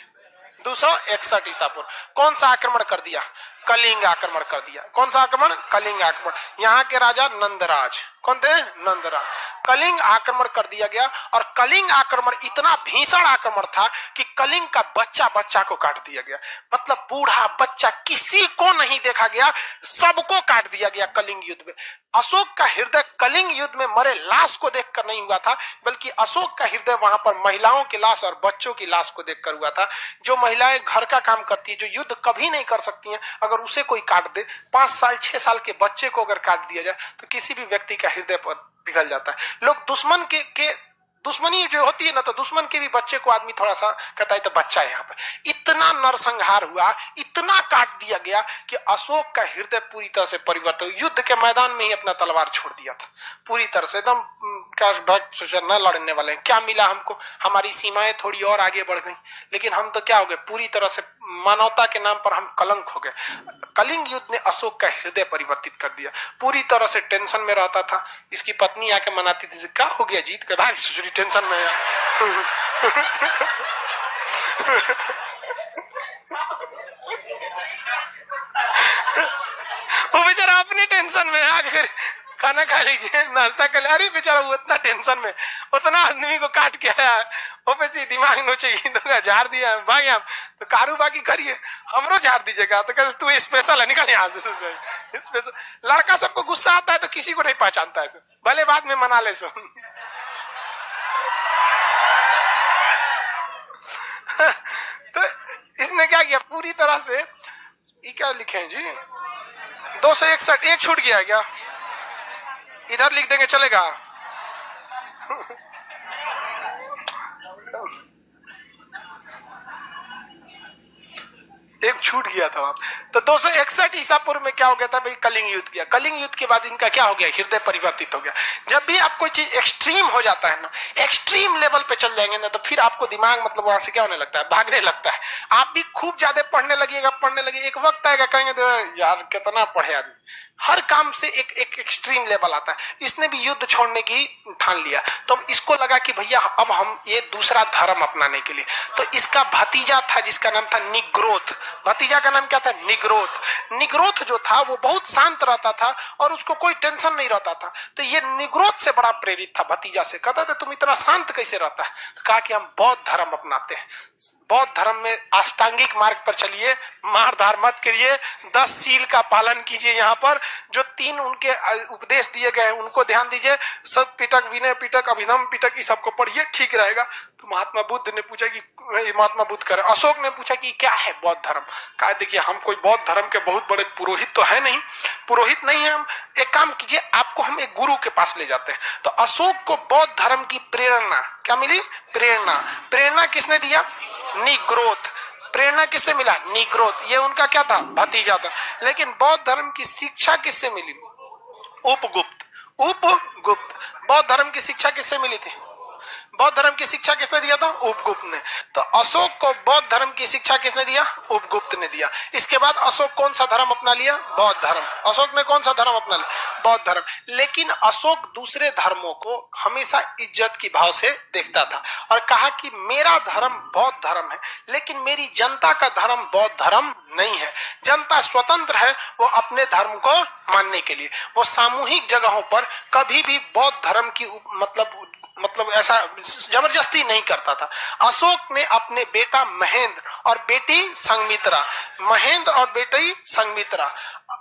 261 ईसा पूर्व। कौन सा आक्रमण कर दिया? कलिंग आक्रमण कर दिया। कौन सा आक्रमण? कलिंग आक्रमण। यहाँ के राजा नंदराज, कौन थे? नंदराज। कलिंग आक्रमण कर दिया गया, और कलिंग आक्रमण इतना भीषण आक्रमण था कि कलिंग का बच्चा बच्चा को काट दिया गया। मतलब बूढ़ा बच्चा किसी को नहीं देखा गया, सबको काट दिया गया कलिंग युद्ध में। अशोक का हृदय कलिंग युद्ध में मरे लाश को देखकर नहीं हुआ था, बल्कि अशोक का हृदय वहां पर महिलाओं की लाश और बच्चों की लाश को देखकर हुआ था। जो महिलाएं घर का काम करती है, जो युद्ध कभी नहीं कर सकती हैं, अगर उसे कोई काट दे, 5 साल 6 साल के बच्चे को अगर काट दिया जाए तो किसी भी व्यक्ति का हृदय पिघल जाता है। लोग दुश्मन के दुश्मनी जो होती है ना, तो दुश्मन के भी बच्चे को आदमी थोड़ा सा कहता है तो बच्चा है। यहाँ पे इतना नरसंहार हुआ, इतना काट दिया गया कि अशोक का हृदय पूरी तरह से परिवर्तन हुआ। युद्ध के मैदान में ही अपना तलवार छोड़ दिया था पूरी तरह से, एकदम न लड़ने वाले हैं, क्या मिला हमको? हमारी सीमाएं थोड़ी और आगे बढ़ गई, लेकिन हम तो क्या हो गए? पूरी तरह से मानवता के नाम पर हम कलंक हो गए। कलिंग युद्ध ने अशोक का हृदय परिवर्तित कर दिया। पूरी तरह से टेंशन में रहता था। इसकी पत्नी आके मनाती थी, क्या हो गया? जीत के भाग, सुसुरी टेंशन में है। वो बेचारा अपनी टेंशन में आखिर खाना खा लीजिए, नाश्ता कर ले। अरे बेचारा वो इतना टेंशन में, उतना आदमी को काट के आया, वो पे दिमाग नोचे तो झाड़ दिया, भाग यहाँ तो कारू बाकी करिए, हमरो झाड़ दीजिएगा। तो कहते तू स्पेशल है, निकल यहाँ से। स्पेशल लड़का सबको गुस्सा आता है तो किसी को नहीं पहचानता है, भले बाद में मना ले सो। तो इसने क्या किया पूरी तरह से, ये क्या लिखे हैं जी, 261 एक छूट गया क्या, इधर लिख देंगे चलेगा। एक छूट गया था वहां। तो 261 ईसा पूर्व में क्या हो गया था भाई, कलिंग युद्ध किया। कलिंग युद्ध के बाद इनका क्या हो गया, हृदय परिवर्तित हो गया। जब भी आप कोई चीज एक्सट्रीम हो जाता है ना, एक्सट्रीम लेवल पे चल जाएंगे ना, तो फिर आपको दिमाग मतलब वहां से क्या होने लगता है, भागने लगता है। आप भी खूब ज्यादा पढ़ने लगिएगा, एक वक्त आएगा कहेंगे तो यार कितना पढ़े आदमी। हर काम से एक एक्सट्रीम लेवल आता है। इसने भी युद्ध छोड़ने की ठान लिया, तो इसको लगा कि भैया अब हम ये दूसरा धर्म अपनाने के लिए। तो इसका भतीजा था जिसका नाम था निग्रोथ। भतीजा का नाम क्या था, निग्रोथ। निग्रोथ जो था वो बहुत शांत रहता था और उसको कोई टेंशन नहीं रहता था। तो ये निग्रोथ से बड़ा प्रेरित था भतीजा से, कहता था तुम इतना शांत कैसे रहता है। तो कहा कि हम बौद्ध धर्म अपनाते हैं। बौद्ध धर्म में अष्टांगिक मार्ग पर चलिए, मारधार मत करिए, 10 शील का पालन कीजिए। यहाँ पर जो 3 उनके उपदेश दिए गए हैं उनको ध्यान दीजिए। सत पिटक, विनय पिटक, अभिधम पिटक, इस सबको पढ़िए, ठीक रहेगा। तो महात्मा बुद्ध ने पूछा कि महात्मा बुद्ध करे, अशोक ने पूछा कि क्या है बौद्ध धर्म। कहा देखिए हम कोई बौद्ध धर्म के बहुत बड़े पुरोहित तो है नहीं, पुरोहित नहीं है हम। एक काम कीजिए, आपको हम एक गुरु के पास ले जाते हैं। तो अशोक को बौद्ध धर्म की प्रेरणा क्या मिली, प्रेरणा किसने दिया, निग्रोथ। प्रेरणा किससे मिला, निग्रोथ। ये उनका क्या था, भतीजा था। लेकिन बौद्ध धर्म की शिक्षा किससे मिली, उपगुप्त। बौद्ध धर्म की शिक्षा किससे मिली थी, बौद्ध धर्म की शिक्षा किसने दिया था, उपगुप्त ने। तो अशोक को बौद्ध धर्म की शिक्षा किसने दिया, उपगुप्त ने दिया। इसके बाद अशोक कौन सा धर्म अपना लिया, बौद्ध धर्म। अशोक ने कौन सा धर्म अपना लिया, बौद्ध धर्म। लेकिन अशोक दूसरे धर्मों को हमेशा इज्जत की भाव से देखता था और कहा कि मेरा धर्म बौद्ध धर्म है, लेकिन मेरी जनता का धर्म बौद्ध धर्म नहीं है। जनता स्वतंत्र है वो अपने धर्म को मानने के लिए। वो सामूहिक जगहों पर कभी भी बौद्ध धर्म की मतलब ऐसा जबरदस्ती नहीं करता था। अशोक ने अपने बेटा महेंद्र और बेटी संघमित्रा,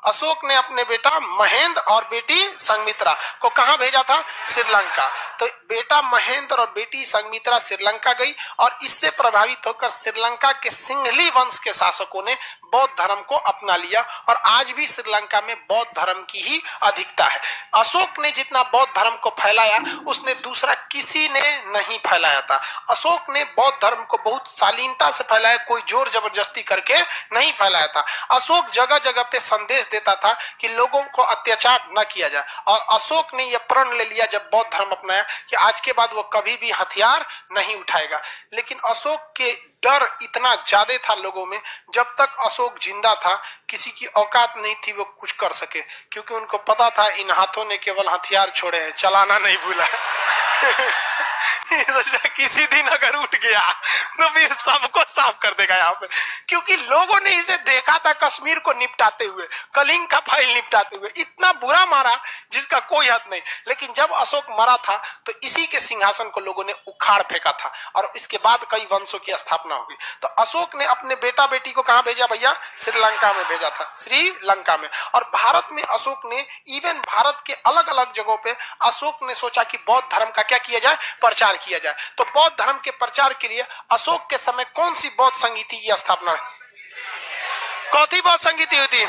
अशोक ने अपने बेटा महेंद्र और बेटी संघमित्रा को कहां भेजा था, श्रीलंका। तो बेटा महेंद्र और बेटी संघमित्रा श्रीलंका गई और इससे प्रभावित होकर श्रीलंका के सिंघली वंश के शासकों ने बौद्ध धर्म को अपना लिया और आज भी श्रीलंका में बौद्ध धर्म की ही अधिकता है। अशोक ने जितना बौद्ध धर्म को फैलाया उसने दूसरा किसी ने नहीं फैलाया था। अशोक ने बौद्ध धर्म को बहुत शालीनता से फैलाया, कोई जोर जबरदस्ती करके नहीं फैलाया था। अशोक जगह जगह पे संदेश देता था कि लोगों को अत्याचार न किया जाए और अशोक ने यह प्रण ले लिया जब बौद्ध धर्म अपनाया कि आज के बाद वो कभी भी हथियार नहीं उठाएगा। लेकिन अशोक के डर इतना ज्यादा था लोगों में, जब तक अशोक जिंदा था किसी की औकात नहीं थी वो कुछ कर सके, क्योंकि उनको पता था इन हाथों ने केवल हथियार छोड़े हैं, चलाना नहीं भूला। किसी दिन अगर उठ गया तो फिर सबको साफ कर देगा यहाँ पे, क्योंकि लोगों ने इसे देखा था कश्मीर को निपटाते हुए, कलिंग का फाइल निपटाते हुए, इतना बुरा मारा जिसका कोई हद नहीं। लेकिन जब अशोक मरा था तो इसी के सिंहासन को लोगों ने उखाड़ फेंका था और इसके बाद कई वंशों की स्थापना हुई। तो अशोक ने अपने बेटा बेटी को कहां भेजा भैया, श्रीलंका में भेजा था, श्रीलंका में। और भारत में अशोक ने इवन भारत के अलग अलग जगहों पे अशोक ने सोचा कि बौद्ध धर्म का क्या किया जाए, प्रचार किया जाए। तो बौद्ध धर्म के प्रचार के लिए अशोक के समय कौन सी बौद्ध संगीति की स्थापना हुई, कौन बौद्ध संगीति हुई थी,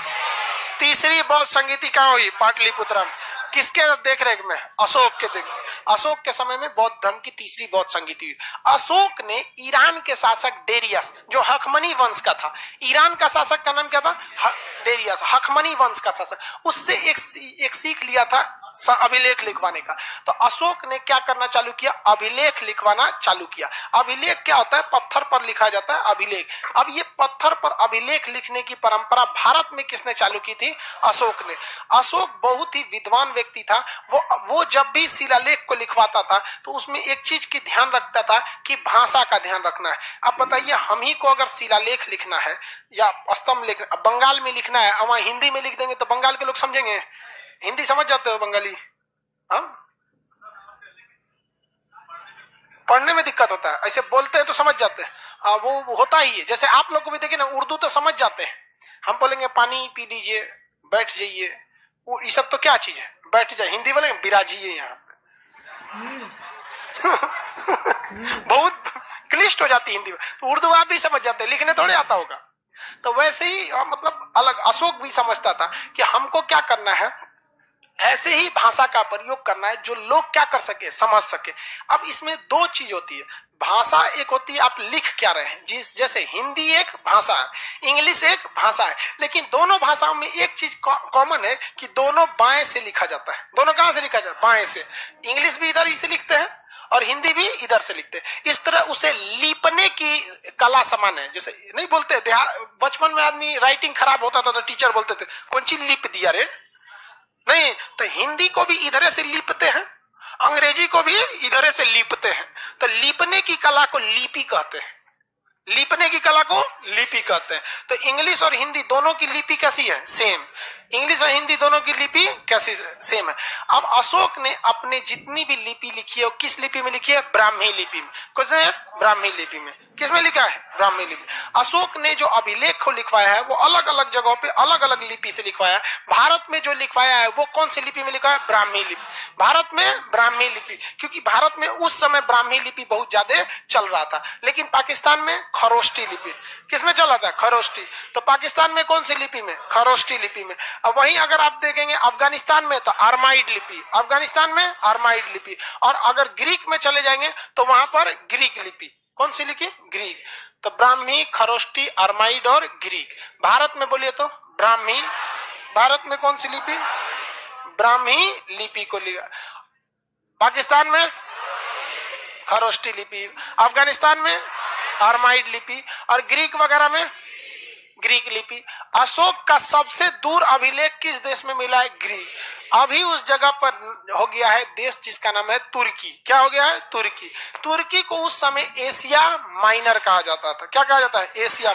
तीसरी बौद्ध संगीति कहां हुई, पाटलिपुत्र में। किसके देख रेख में, अशोक के देख। अशोक के समय में बौद्ध धर्म की तीसरी बौद्ध संगीति हुई। अशोक ने ईरान के शासक डेरियस जो हखमनी वंश का था, ईरान का शासक का नाम क्या था, डेरियस, हखमनी वंश का शासक, उससे एक सीख लिया था अभिलेख लिखवाने का। तो अशोक ने क्या करना चालू किया, अभिलेख लिखवाना चालू किया। अभिलेख क्या होता है, पत्थर पर लिखा जाता है अभिलेख। अब ये पत्थर पर अभिलेख लिखने की परंपरा भारत में किसने चालू की थी, अशोक ने। अशोक बहुत ही विद्वान व्यक्ति था। वो जब भी शिलालेख को लिखवाता था तो उसमें एक चीज की ध्यान रखता था कि भाषा का ध्यान रखना है। अब बताइए हम ही को अगर शिलालेख लिखना है या स्तंभ लिखना, बंगाल में लिखना है, वहां हिंदी में लिख देंगे तो बंगाल के लोग समझेंगे, हिंदी समझ जाते हो बंगाली? हाँ, पढ़ने में दिक्कत होता है, ऐसे बोलते हैं तो समझ जाते हैं। वो होता ही है। जैसे आप लोग को भी देखिए ना, उर्दू तो समझ जाते हैं। हम बोलेंगे पानी पी लीजिए, बैठ जाइए, ये सब तो क्या चीज है, बैठ जाए। हिंदी बोलेंगे बिराजिए यहाँ पे। बहुत क्लिष्ट हो जाती है हिंदी में। तो उर्दू आप भी समझ जाते हैं, लिखने थोड़े आता होगा। तो वैसे ही मतलब अलग अशोक भी समझता था कि हमको क्या करना है, ऐसे ही भाषा का प्रयोग करना है जो लोग क्या कर सके, समझ सके। अब इसमें दो चीज होती है। भाषा एक होती है आप लिख क्या रहे हैं, जिस जैसे हिंदी एक भाषा है, इंग्लिश एक भाषा है, लेकिन दोनों भाषाओं में एक चीज कॉमन है कि दोनों बाएं से लिखा जाता है। दोनों कहां से लिखा जाता है? बाएं से। इंग्लिश भी इधर ही से लिखते हैं और हिंदी भी इधर से लिखते हैं। इस तरह उसे लिपने की कला समान है। जैसे नहीं बोलते बचपन में आदमी राइटिंग खराब होता था तो टीचर बोलते थे कौन सी लिप दिया रे, नहीं तो हिंदी को भी इधर से लिपते हैं, अंग्रेजी को भी इधर से लिपते हैं। तो लिपने की कला को लिपि कहते हैं, लिपने की कला को लिपि कहते हैं। तो इंग्लिश और हिंदी दोनों की लिपि कैसी है? सेम। इंग्लिश और हिंदी दोनों की लिपि कैसी? सेम है। अब अशोक ने अपने जितनी भी लिपि लिखी है वो किस लिपि में लिखी है? ब्राह्मी लिपि में। कौन है? ब्राह्मी लिपि में। किसमें लिखा है? ब्राह्मी लिपि। अशोक ने जो अभिलेख को लिखवाया है वो अलग अलग जगहों पे अलग अलग लिपि से लिखवाया है। भारत में जो लिखवाया है वो कौन सी लिपि में लिखा है? ब्राह्मी लिपि। भारत में ब्राह्मी लिपि, क्योंकि भारत में उस समय ब्राह्मी लिपि बहुत ज्यादा चल रहा था। लेकिन पाकिस्तान में खरोष्टी लिपि। किसमें चल रहा था? खरोष्टी। तो पाकिस्तान में कौन सी लिपि में? खरोष्टी लिपि में। अब वहीं अगर आप देखेंगे अफगानिस्तान में तो आर्माइड लिपि, अफगानिस्तान में आर्माइड लिपि। और अगर ग्रीक में चले जाएंगे तो वहां पर ग्रीक लिपि। कौन सी लिपि? ग्रीक। तो ब्राह्मी, खरोष्टी, आर्माइड और ग्रीक। भारत में बोलिए तो ब्राह्मी। भारत में कौन सी लिपि? ब्राह्मी लिपि को लिखा। पाकिस्तान में खरोष्टी लिपि, अफगानिस्तान में आर्माइड लिपि और ग्रीक वगैरह में ग्रीक लिपि। अशोक का सबसे दूर अभिलेख किस देश में मिला है? ग्रीक। अभी उस जगह पर हो गया है देश जिसका नाम है तुर्की। क्या हो गया है? तुर्की। तुर्की को उस समय एशिया माइनर कहा जाता था। क्या कहा जाता है? एशिया।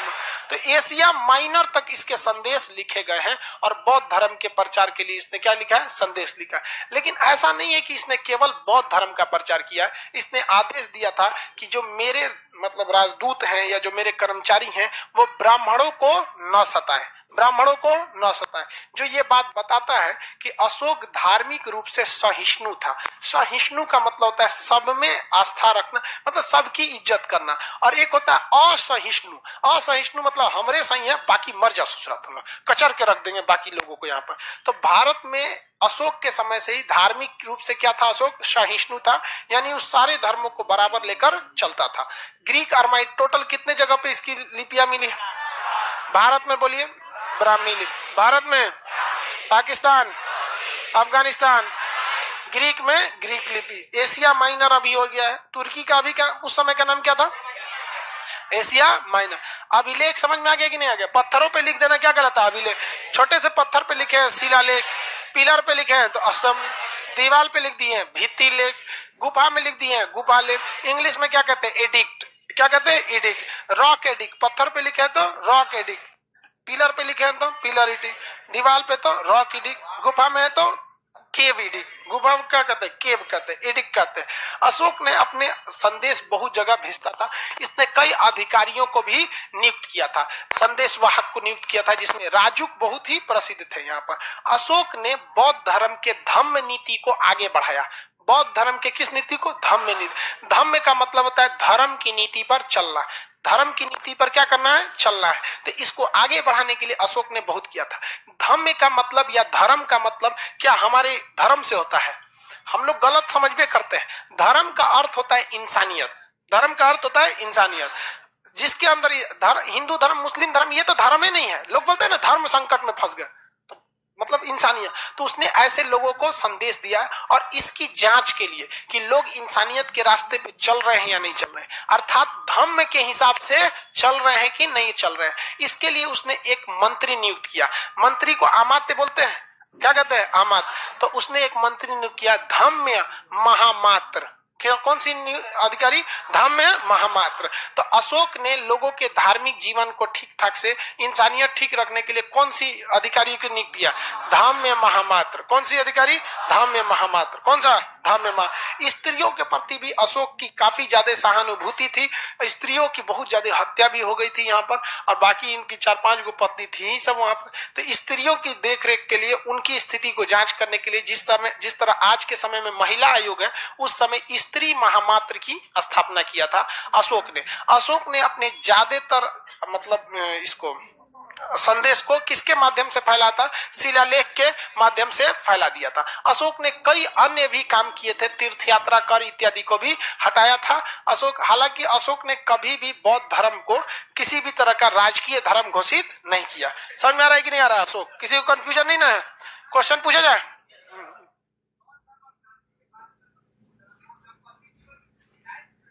तो एशिया माइनर तक इसके संदेश लिखे गए हैं और बौद्ध धर्म के प्रचार के लिए इसने क्या लिखा है? संदेश लिखा है। लेकिन ऐसा नहीं है कि इसने केवल बौद्ध धर्म का प्रचार किया। इसने आदेश दिया था कि जो मेरे मतलब राजदूत हैं या जो मेरे कर्मचारी हैं वो ब्राह्मणों को न सताएं, ब्राह्मणों को न सताएं। जो ये बात बताता है कि अशोक धार्मिक रूप से सहिष्णु था। सहिष्णु का मतलब होता है सब में आस्था रखना, मतलब सबकी इज्जत करना। और एक होता है असहिष्णु। असहिष्णु मतलब हमरे सही है बाकी मर जा ससुरा, तुम कचर के रख देंगे बाकी लोगों को यहाँ पर। तो भारत में अशोक के समय से ही धार्मिक रूप से क्या था? अशोक सहिष्णु था, यानी उस सारे धर्मों को बराबर लेकर चलता था। ग्रीक आर्माइड टोटल कितने जगह पे इसकी लिपियां मिली? भारत में बोलिए ब्राह्मी लिपि, भारत में, पाकिस्तान, अफगानिस्तान, ग्रीक में ग्रीक लिपि। एशिया माइनर अभी हो गया है। तुर्की का अभी क्या उस समय का नाम क्या था? Asia minor. अभिलेख समझ में आ गया कि नहीं आ गया? पत्थरों पे लिख देना क्या कहलाता है? अभिलेख। छोटे से पत्थर पे लिखे हैं शिलालेख, पिलर पे लिखे हैं तो असम, दीवार पे लिख दिए हैं भित्ति लेख, गुफा में लिख दिए हैं गुफा लेख। इंग्लिश में क्या कहते हैं? एडिक्ट। क्या कहते हैं? एडिक्ट। Rock edict. पत्थर पे लिखे हैं तो रॉक एडिक्ट, पिलर पे लिखे हैं तो पिलर एडिक्ट, दीवार पे तो रॉक एडिक्ट, गुफा में है तो केव एडिक्ट। गुफा क्या कहते हैं? केव कहते हैं, एडिक्ट कहते हैं। अशोक ने अपने संदेश बहुत जगह भेजता था। इसने कई अधिकारियों को भी नियुक्त किया था, संदेश वाहक को नियुक्त किया था, जिसमें राजुक बहुत ही प्रसिद्ध थे। यहाँ पर अशोक ने बौद्ध धर्म के धम्म नीति को आगे बढ़ाया। बौद्ध धर्म के किस नीति को? धम्म नीति। धम्म का मतलब होता है धर्म की नीति पर चलना। धर्म की नीति पर क्या करना है? चलना है। तो इसको आगे बढ़ाने के लिए अशोक ने बहुत किया था। धम्म का मतलब या धर्म का मतलब क्या हमारे धर्म से होता है? हम लोग गलत समझ में करते हैं। धर्म का अर्थ होता है इंसानियत। धर्म का अर्थ होता है इंसानियत, जिसके अंदर हिंदू धर्म, मुस्लिम धर्म, ये तो धर्म ही नहीं है। लोग बोलते हैं ना धर्म संकट में फंस गए, मतलब इंसानियत। तो उसने ऐसे लोगों को संदेश दिया और इसकी जांच के लिए कि लोग इंसानियत के रास्ते पे चल रहे हैं या नहीं चल रहे हैं, अर्थात धम्म के हिसाब से चल रहे हैं कि नहीं चल रहे हैं। इसके लिए उसने एक मंत्री नियुक्त किया। मंत्री को अमात्य बोलते हैं। क्या कहते हैं? अमात्य। तो उसने एक मंत्री नियुक्त किया, धम्म महामात्र। कौन सी अधिकारी? धाम्य महामात्र। तो अशोक ने लोगों के धार्मिक जीवन को ठीक ठाक से, इंसानियत ठीक रखने के लिए कौन सी अधिकारी को नियुक्त किया? धाम्य महामात्र। कौन सी अधिकारी? धाम्य महामात्र। कौन सा? धाम्य महा। स्त्रियों के प्रति भी अशोक की काफी ज्यादा सहानुभूति थी। स्त्रियों की बहुत ज्यादा हत्या भी हो गई थी यहाँ पर, और बाकी इनकी 4-5 गो पत्नी थी सब वहां पर। तो स्त्रियों की देखरेख के लिए, उनकी स्थिति को जांच करने के लिए जिस तरह आज के समय में महिला आयोग है, उस समय स्त्री महामात्र की स्थापना किया था अशोक ने। अशोक ने अपने ज्यादातर मतलब इसको संदेश को किसके माध्यम से फैला था? शिलालेख के माध्यम से फैला दिया था। अशोक ने कई अन्य भी काम किए थे, तीर्थ यात्रा कर इत्यादि को भी हटाया था अशोक। हालांकि अशोक ने कभी भी बौद्ध धर्म को किसी भी तरह का राजकीय धर्म घोषित नहीं किया। समझ में आ रहा है कि नहीं आ रहा? अशोक, किसी को कंफ्यूजन नहीं ना है? क्वेश्चन पूछा जाए?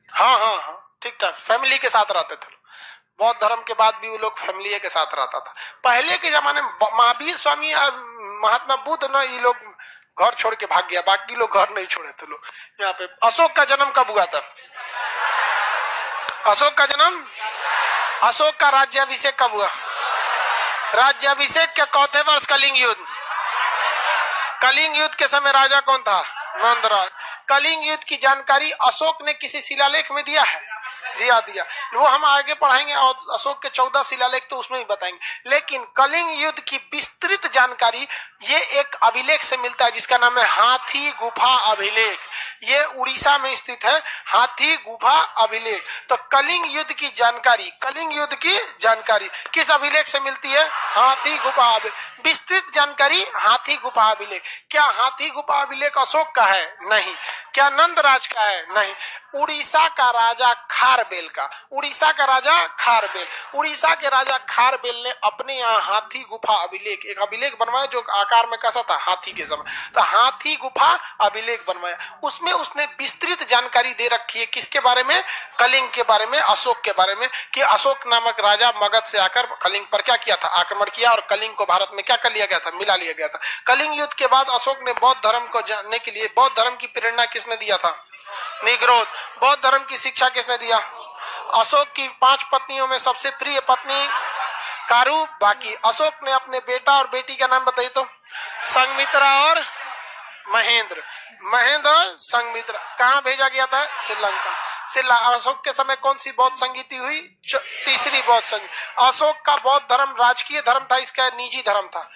हाँ हाँ हाँ, ठीक ठाक, फैमिली के साथ रहते थे। बौद्ध धर्म के बाद भी वो लोग फैमिली के साथ रहता था। पहले के जमाने में महावीर स्वामी और महात्मा बुद्ध ना, ये लोग घर छोड़ के भाग गया, बाकी लोग घर नहीं छोड़े थे लोग। यहाँ पे अशोक का जन्म कब हुआ था? अशोक का जन्म, अशोक का राज्याभिषेक कब हुआ? राज्याभिषेक के चौथे वर्ष कलिंग युद्ध। कलिंग युद्ध के समय राजा कौन था? नंदराज। कलिंग युद्ध की जानकारी अशोक ने किसी शिलालेख में दिया है? दिया। वो हम आगे पढ़ाएंगे, और अशोक के 14 शिलालेख तो उसमें ही बताएंगे। लेकिन कलिंग युद्ध की विस्तृत जानकारी ये एक अभिलेख से मिलता है जिसका नाम है हाथी गुफा अभिलेख। ये उड़ीसा में स्थित है, हाथी गुफा अभिलेख। तो कलिंग युद्ध की जानकारी, कलिंग युद्ध की जानकारी किस अभिलेख से मिलती है? हाथी गुफा अभिलेख। विस्तृत जानकारी हाथी गुफा अभिलेख। क्या हाथी गुफा अभिलेख अशोक का है? नहीं। क्या नंदराज का है? नहीं। उड़ीसा का राजा खारबेल का, उड़ीसा का राजा खारबेल, उड़ीसा के राजा खारबेल ने अपने यहाँ हाथी गुफा अभिलेख, एक अभिलेख बनवाया जो आकार में कैसा था? हाथी के समय। तो हाथी गुफा अभिलेख बनवाया, उसमें उसने विस्तृत जानकारी दे रखी है किसके बारे में? कलिंग के बारे में, अशोक के बारे में, कि अशोक नामक राजा मगध से आकर कलिंग पर क्या किया था? आक्रमण किया, और कलिंग को भारत में क्या कर लिया गया था? मिला लिया गया था। कलिंग युद्ध के बाद अशोक ने बौद्ध धर्म को जानने के लिए, बौद्ध धर्म की प्रेरणा किसने दिया था? निग्रोध। बौद्ध धर्म की शिक्षा किसने दिया? अशोक की 5 पत्नियों में सबसे प्रिय पत्नी कारू। बाकी अशोक ने अपने बेटा और बेटी का नाम बताइए तो? संघमित्रा और महेंद्र। महेंद्र और संघमित्रा। कहाँ भेजा गया था? श्रीलंका। अशोक के समय कौन सी बौद्ध संगीति हुई? तीसरी बौद्ध संगीति। अशोक का बौद्ध धर्म राजकीय धर्म था, इसका निजी धर्म था?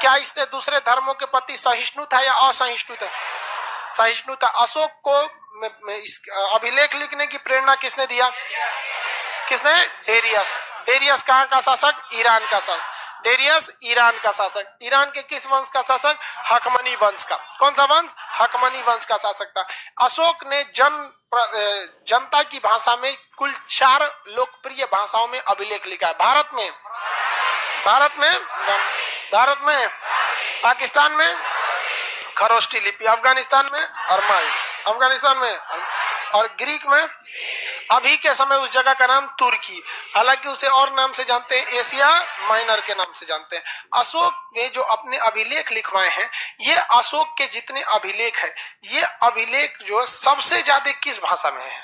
क्या इसने दूसरे धर्मों के प्रति सहिष्णु था या असहिष्णु था? सहिष्णु था। अशोक को अभिलेख लिखने की प्रेरणा किसने दिया? किसने? डेरियस। डेरियस कहाँ का शासक? ईरान का शासक। डेरियस ईरान का शासक। ईरान के किस वंश का शासक? हकमनी वंश का। कौन सा वंश? हकमनी वंश का शासक था। अशोक ने जनता की भाषा में कुल 4 लोकप्रिय भाषाओं में अभिलेख लिखा है। भारत में, पाकिस्तान में खरोष्टी लिपि, अफगानिस्तान में अरमाई, अफगानिस्तान में, और ग्रीक में अभी के समय उस जगह का नाम तुर्की, हालांकि उसे और नाम से जानते हैं, एशिया माइनर के नाम से जानते हैं। अशोक ने जो अपने अभिलेख लिखवाए हैं, ये अशोक के जितने अभिलेख है, ये अभिलेख जो सबसे ज्यादा किस भाषा में है?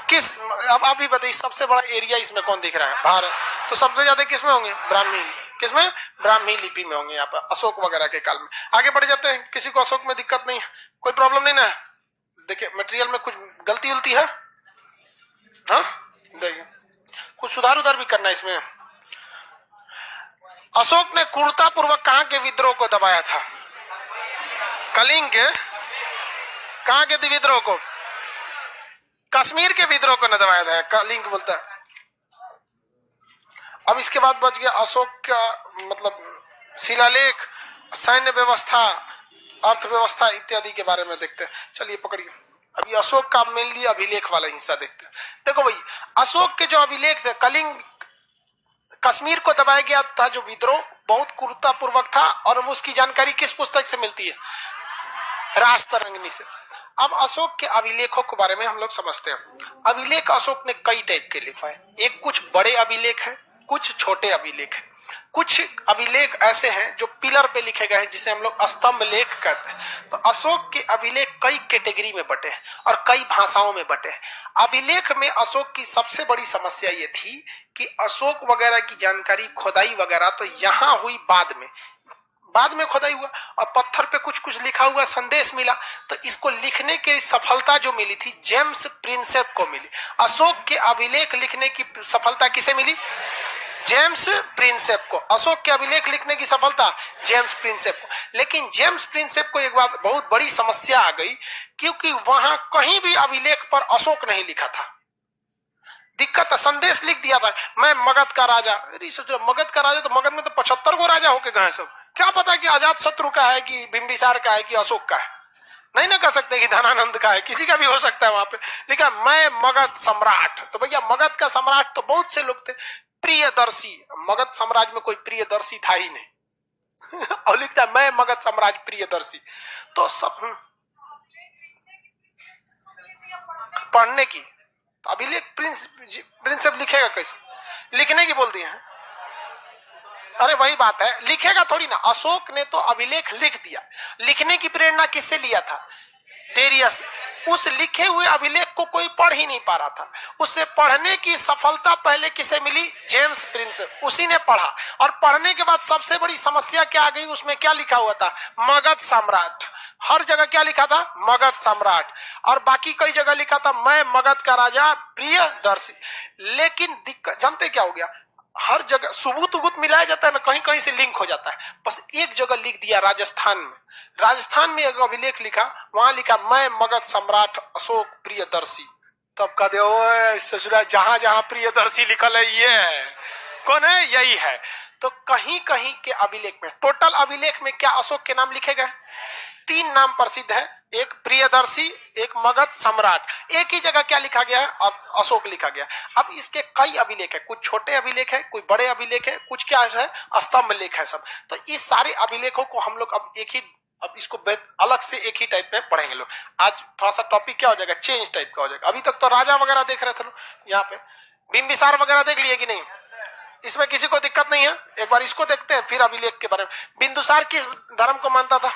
किस? अब आप ही बताइए, सबसे बड़ा एरिया इसमें कौन दिख रहा है? भारत। तो सबसे ज्यादा किसमें होंगे? ब्राह्मी। किसमें? ब्राह्मी लिपि में होंगे यहाँ पर अशोक वगैरह के काल में। आगे बढ़ जाते हैं। किसी को अशोक में दिक्कत नहीं है? कोई प्रॉब्लम नहीं ना? देखिए मटेरियल में कुछ गलती उलती है? हाँ, देखिए कुछ सुधार उधार भी करना है इसमें। अशोक ने क्रूरता पूर्वक कहाँ के विद्रोह को दबाया था? कलिंग के। कहाँ के विद्रोह को? कश्मीर के विद्रोह को न दबाया था, कलिंग बोलता है। अब इसके बाद बच गया अशोक का मतलब शिलालेख, सैन्य व्यवस्था, अर्थव्यवस्था इत्यादि के बारे में देखते हैं। चलिए पकड़िए, अभी अशोक का मेनली अभिलेख वाला हिस्सा देखते हैं। देखो भाई, अशोक के जो अभिलेख थे, कलिंग कश्मीर को दबाया गया था जो विद्रोह बहुत क्रूरता पूर्वक था, और उसकी जानकारी किस पुस्तक से मिलती है? राजतरंगिणी से। अब अशोक के अभिलेखों के बारे में हम लोग समझते हैं। अभिलेख अशोक ने कई टाइप के लिखवाए। एक कुछ बड़े अभिलेख है, कुछ छोटे अभिलेख हैं। कुछ अभिलेख ऐसे हैं जो पिलर पे लिखे गए हैं, जिसे हम लोग स्तंभ लेख कहते हैं। तो अशोक के अभिलेख कई कैटेगरी में बटे हैं और कई भाषाओं में बटे हैं। अभिलेख में अशोक की सबसे बड़ी समस्या ये थी कि अशोक वगैरह की जानकारी, खोदाई वगैरह तो यहाँ हुई बाद में खोदाई हुआ और पत्थर पे कुछ कुछ लिखा हुआ संदेश मिला। तो इसको लिखने की सफलता जो मिली थी जेम्स प्रिंसेप को मिली। अशोक के अभिलेख लिखने की सफलता किसे मिली? जेम्स प्रिंसेप को। अशोक के अभिलेख लिखने की सफलता जेम्स प्रिंसेप को। लेकिन जेम्स प्रिंसेप को एक बात बहुत बड़ी समस्या आ गई, क्योंकि वहां कहीं भी अभिलेख पर अशोक नहीं लिखा था। दिक्कत, संदेश लिख दिया था, मैं मगध का राजा। अरे सोच रहे मगध का राजा, तो मगध में तो 75 को राजा होके गए सब। क्या पता कि अजात शत्रु का है कि बिंबिसार का है कि अशोक का है। नहीं ना कह सकते कि धनानंद का है, किसी का भी हो सकता है वहां पे। लिखा मैं मगध सम्राट। तो भैया मगध का सम्राट तो बहुत से लोग थे। प्रियदर्शी, मगध साम्राज्य में कोई प्रियदर्शी था ही नहीं। और लिखता मैं मगध साम्राज्य प्रियदर्शी। तो सब पढ़ने की अभिलेख प्रिंसिप लिखेगा कैसे? लिखने की बोल दिए हैं। अरे वही बात है, लिखेगा थोड़ी ना। अशोक ने तो अभिलेख लिख दिया। लिखने की प्रेरणा किससे लिया था? डेरियस। उस लिखे हुए अभिलेख को कोई पढ़ ही नहीं पा रहा था। उससे पढ़ने की सफलता पहले किसे मिली? James Prinsep. उसी ने पढ़ा और पढ़ने के बाद सबसे बड़ी समस्या क्या आ गई? उसमें क्या लिखा हुआ था? मगध सम्राट। हर जगह क्या लिखा था? मगध सम्राट। और बाकी कई जगह लिखा था मैं मगध का राजा प्रियदर्शी। लेकिन दिक्कत जानते क्या हो गया? हर जगह सुबूत उबूत मिलाया जाता है ना, कहीं कहीं से लिंक हो जाता है। बस एक जगह लिख दिया राजस्थान में। राजस्थान में एक अभिलेख लिखा, वहां लिखा मैं मगध सम्राट अशोक प्रियदर्शी। तब कह दे ससुरा जहां जहां प्रियदर्शी लिखल है ये है। कौन है? यही है। तो कहीं कहीं के अभिलेख में, टोटल अभिलेख में क्या अशोक के नाम लिखे गए? 3 नाम प्रसिद्ध है, एक प्रियदर्शी, एक मगध सम्राट। एक ही जगह क्या लिखा गया है? अब अशोक लिखा गया। अब इसके कई अभिलेख है, कुछ छोटे अभिलेख है, कुछ बड़े अभिलेख है, कुछ क्या है स्तंभ लेख है सब। तो इस सारे अभिलेखों को हम लोग अब इसको अलग से एक ही टाइप में पढ़ेंगे लोग। आज थोड़ा सा टॉपिक क्या हो जाएगा? चेंज टाइप का हो जाएगा। अभी तक तो राजा वगैरह देख रहे थे लोग, यहाँ पे बिंबिसार वगैरह देख लिए कि नहीं? इसमें किसी को दिक्कत नहीं है। एक बार इसको देखते हैं फिर अभिलेख के बारे में। बिंदुसार किस धर्म को मानता था?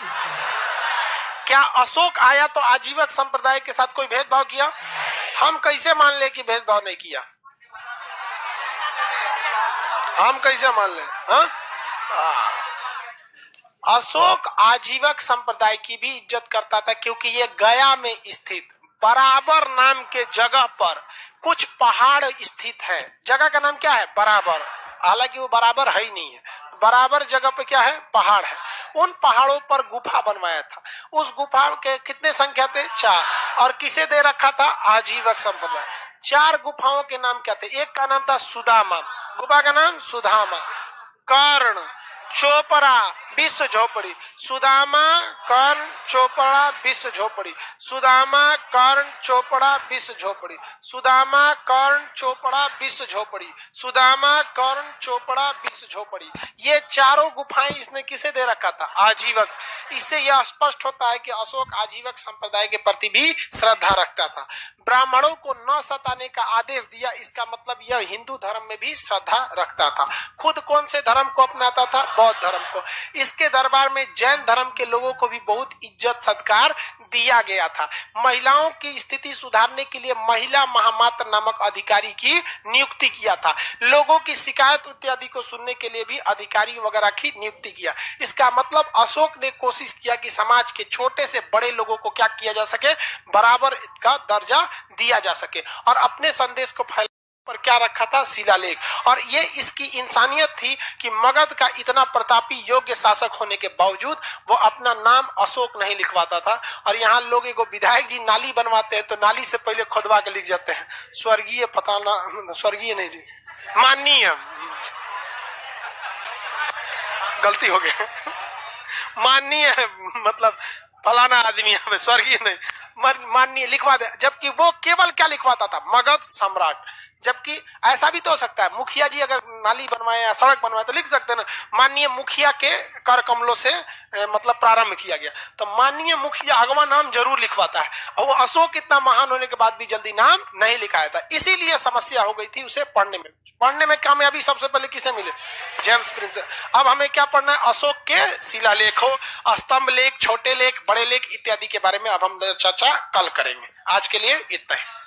क्या अशोक आया तो आजीवक संप्रदाय के साथ कोई भेदभाव किया? हम कैसे मान ले कि भेदभाव नहीं किया? हम कैसे मान ले? अशोक आजीवक संप्रदाय की भी इज्जत करता था, क्योंकि ये गया में स्थित बराबर नाम के जगह पर कुछ पहाड़ स्थित है। जगह का नाम क्या है? बराबर। हालांकि वो बराबर है ही नहीं है। बराबर जगह पे क्या है? पहाड़ है। उन पहाड़ों पर गुफा बनवाया था। उस गुफा के कितने संख्या थे? 4। और किसे दे रखा था? आजीवक संप्रदाय। 4 गुफाओं के नाम क्या थे? एक का नाम था सुदामा, गुफा का नाम सुदामा। कर्ण, चोपड़ा, विश्व झोपड़ी। सुदामा, कर्ण, चोपड़ा, विश्व झोपड़ी। सुदामा, कर्ण, चोपड़ा, विश्व झोपड़ी। सुदामा, कर्ण, चोपड़ा, विश्व झोपड़ी। सुदामा, कर्ण, चोपड़ा, विश्व झोपड़ी। ये 4 गुफाएं इसने किसे दे रखा था? आजीवक। इससे यह स्पष्ट होता है कि अशोक आजीवक संप्रदाय के प्रति भी श्रद्धा रखता था। ब्राह्मणों को न सताने का आदेश दिया, इसका मतलब यह हिंदू धर्म में भी श्रद्धा रखता था। खुद कौन से धर्म को अपनाता था? बौद्ध धर्म को। इसके दरबार में जैन धर्म के लोगों को भी बहुत इज्जत सत्कार दिया गया था। महिलाओं की स्थिति सुधारने के लिए महिला महामात्र नामक अधिकारी की नियुक्ति किया था। लोगों की शिकायत इत्यादि को सुनने के लिए भी अधिकारी वगैरह की नियुक्ति किया। इसका मतलब अशोक ने कोशिश किया कि समाज के छोटे से बड़े लोगों को क्या किया जा सके? बराबर का दर्जा दिया जा सके। और अपने संदेश को फैला पर क्या रखा था? शिलालेख। और ये इसकी इंसानियत थी कि मगध का इतना प्रतापी योग्य शासक होने के बावजूद वो अपना नाम अशोक नहीं लिखवाता था। और यहाँ लोग एगो विधायक जी नाली बनवाते हैं तो नाली से पहले खोदवा के लिख जाते हैं स्वर्गीय फलाना, स्वर्गीय नहीं जी, माननीय। गलती हो गया, माननीय मतलब फलाना आदमी है, स्वर्गीय नहीं, माननीय लिखवा दे। जबकि वो केवल क्या लिखवाता था? मगध सम्राट। जबकि ऐसा भी तो हो सकता है, मुखिया जी अगर नाली बनवाए या सड़क बनवाए तो लिख सकते हैं ना, माननीय मुखिया के कर कमलों से मतलब प्रारंभ किया गया। तो माननीय मुखिया अगवा नाम जरूर लिखवाता है, और वो अशोक इतना महान होने के बाद भी जल्दी नाम नहीं लिखाया था, इसीलिए समस्या हो गई थी उसे पढ़ने में कामयाबी सबसे पहले किसे मिले? James Prince. अब हमें क्या पढ़ना है? अशोक के शिलालेखों, स्तंभ लेख, छोटे लेख, बड़े लेख इत्यादि के बारे में अब हम चर्चा कल करेंगे। आज के लिए इतना ही।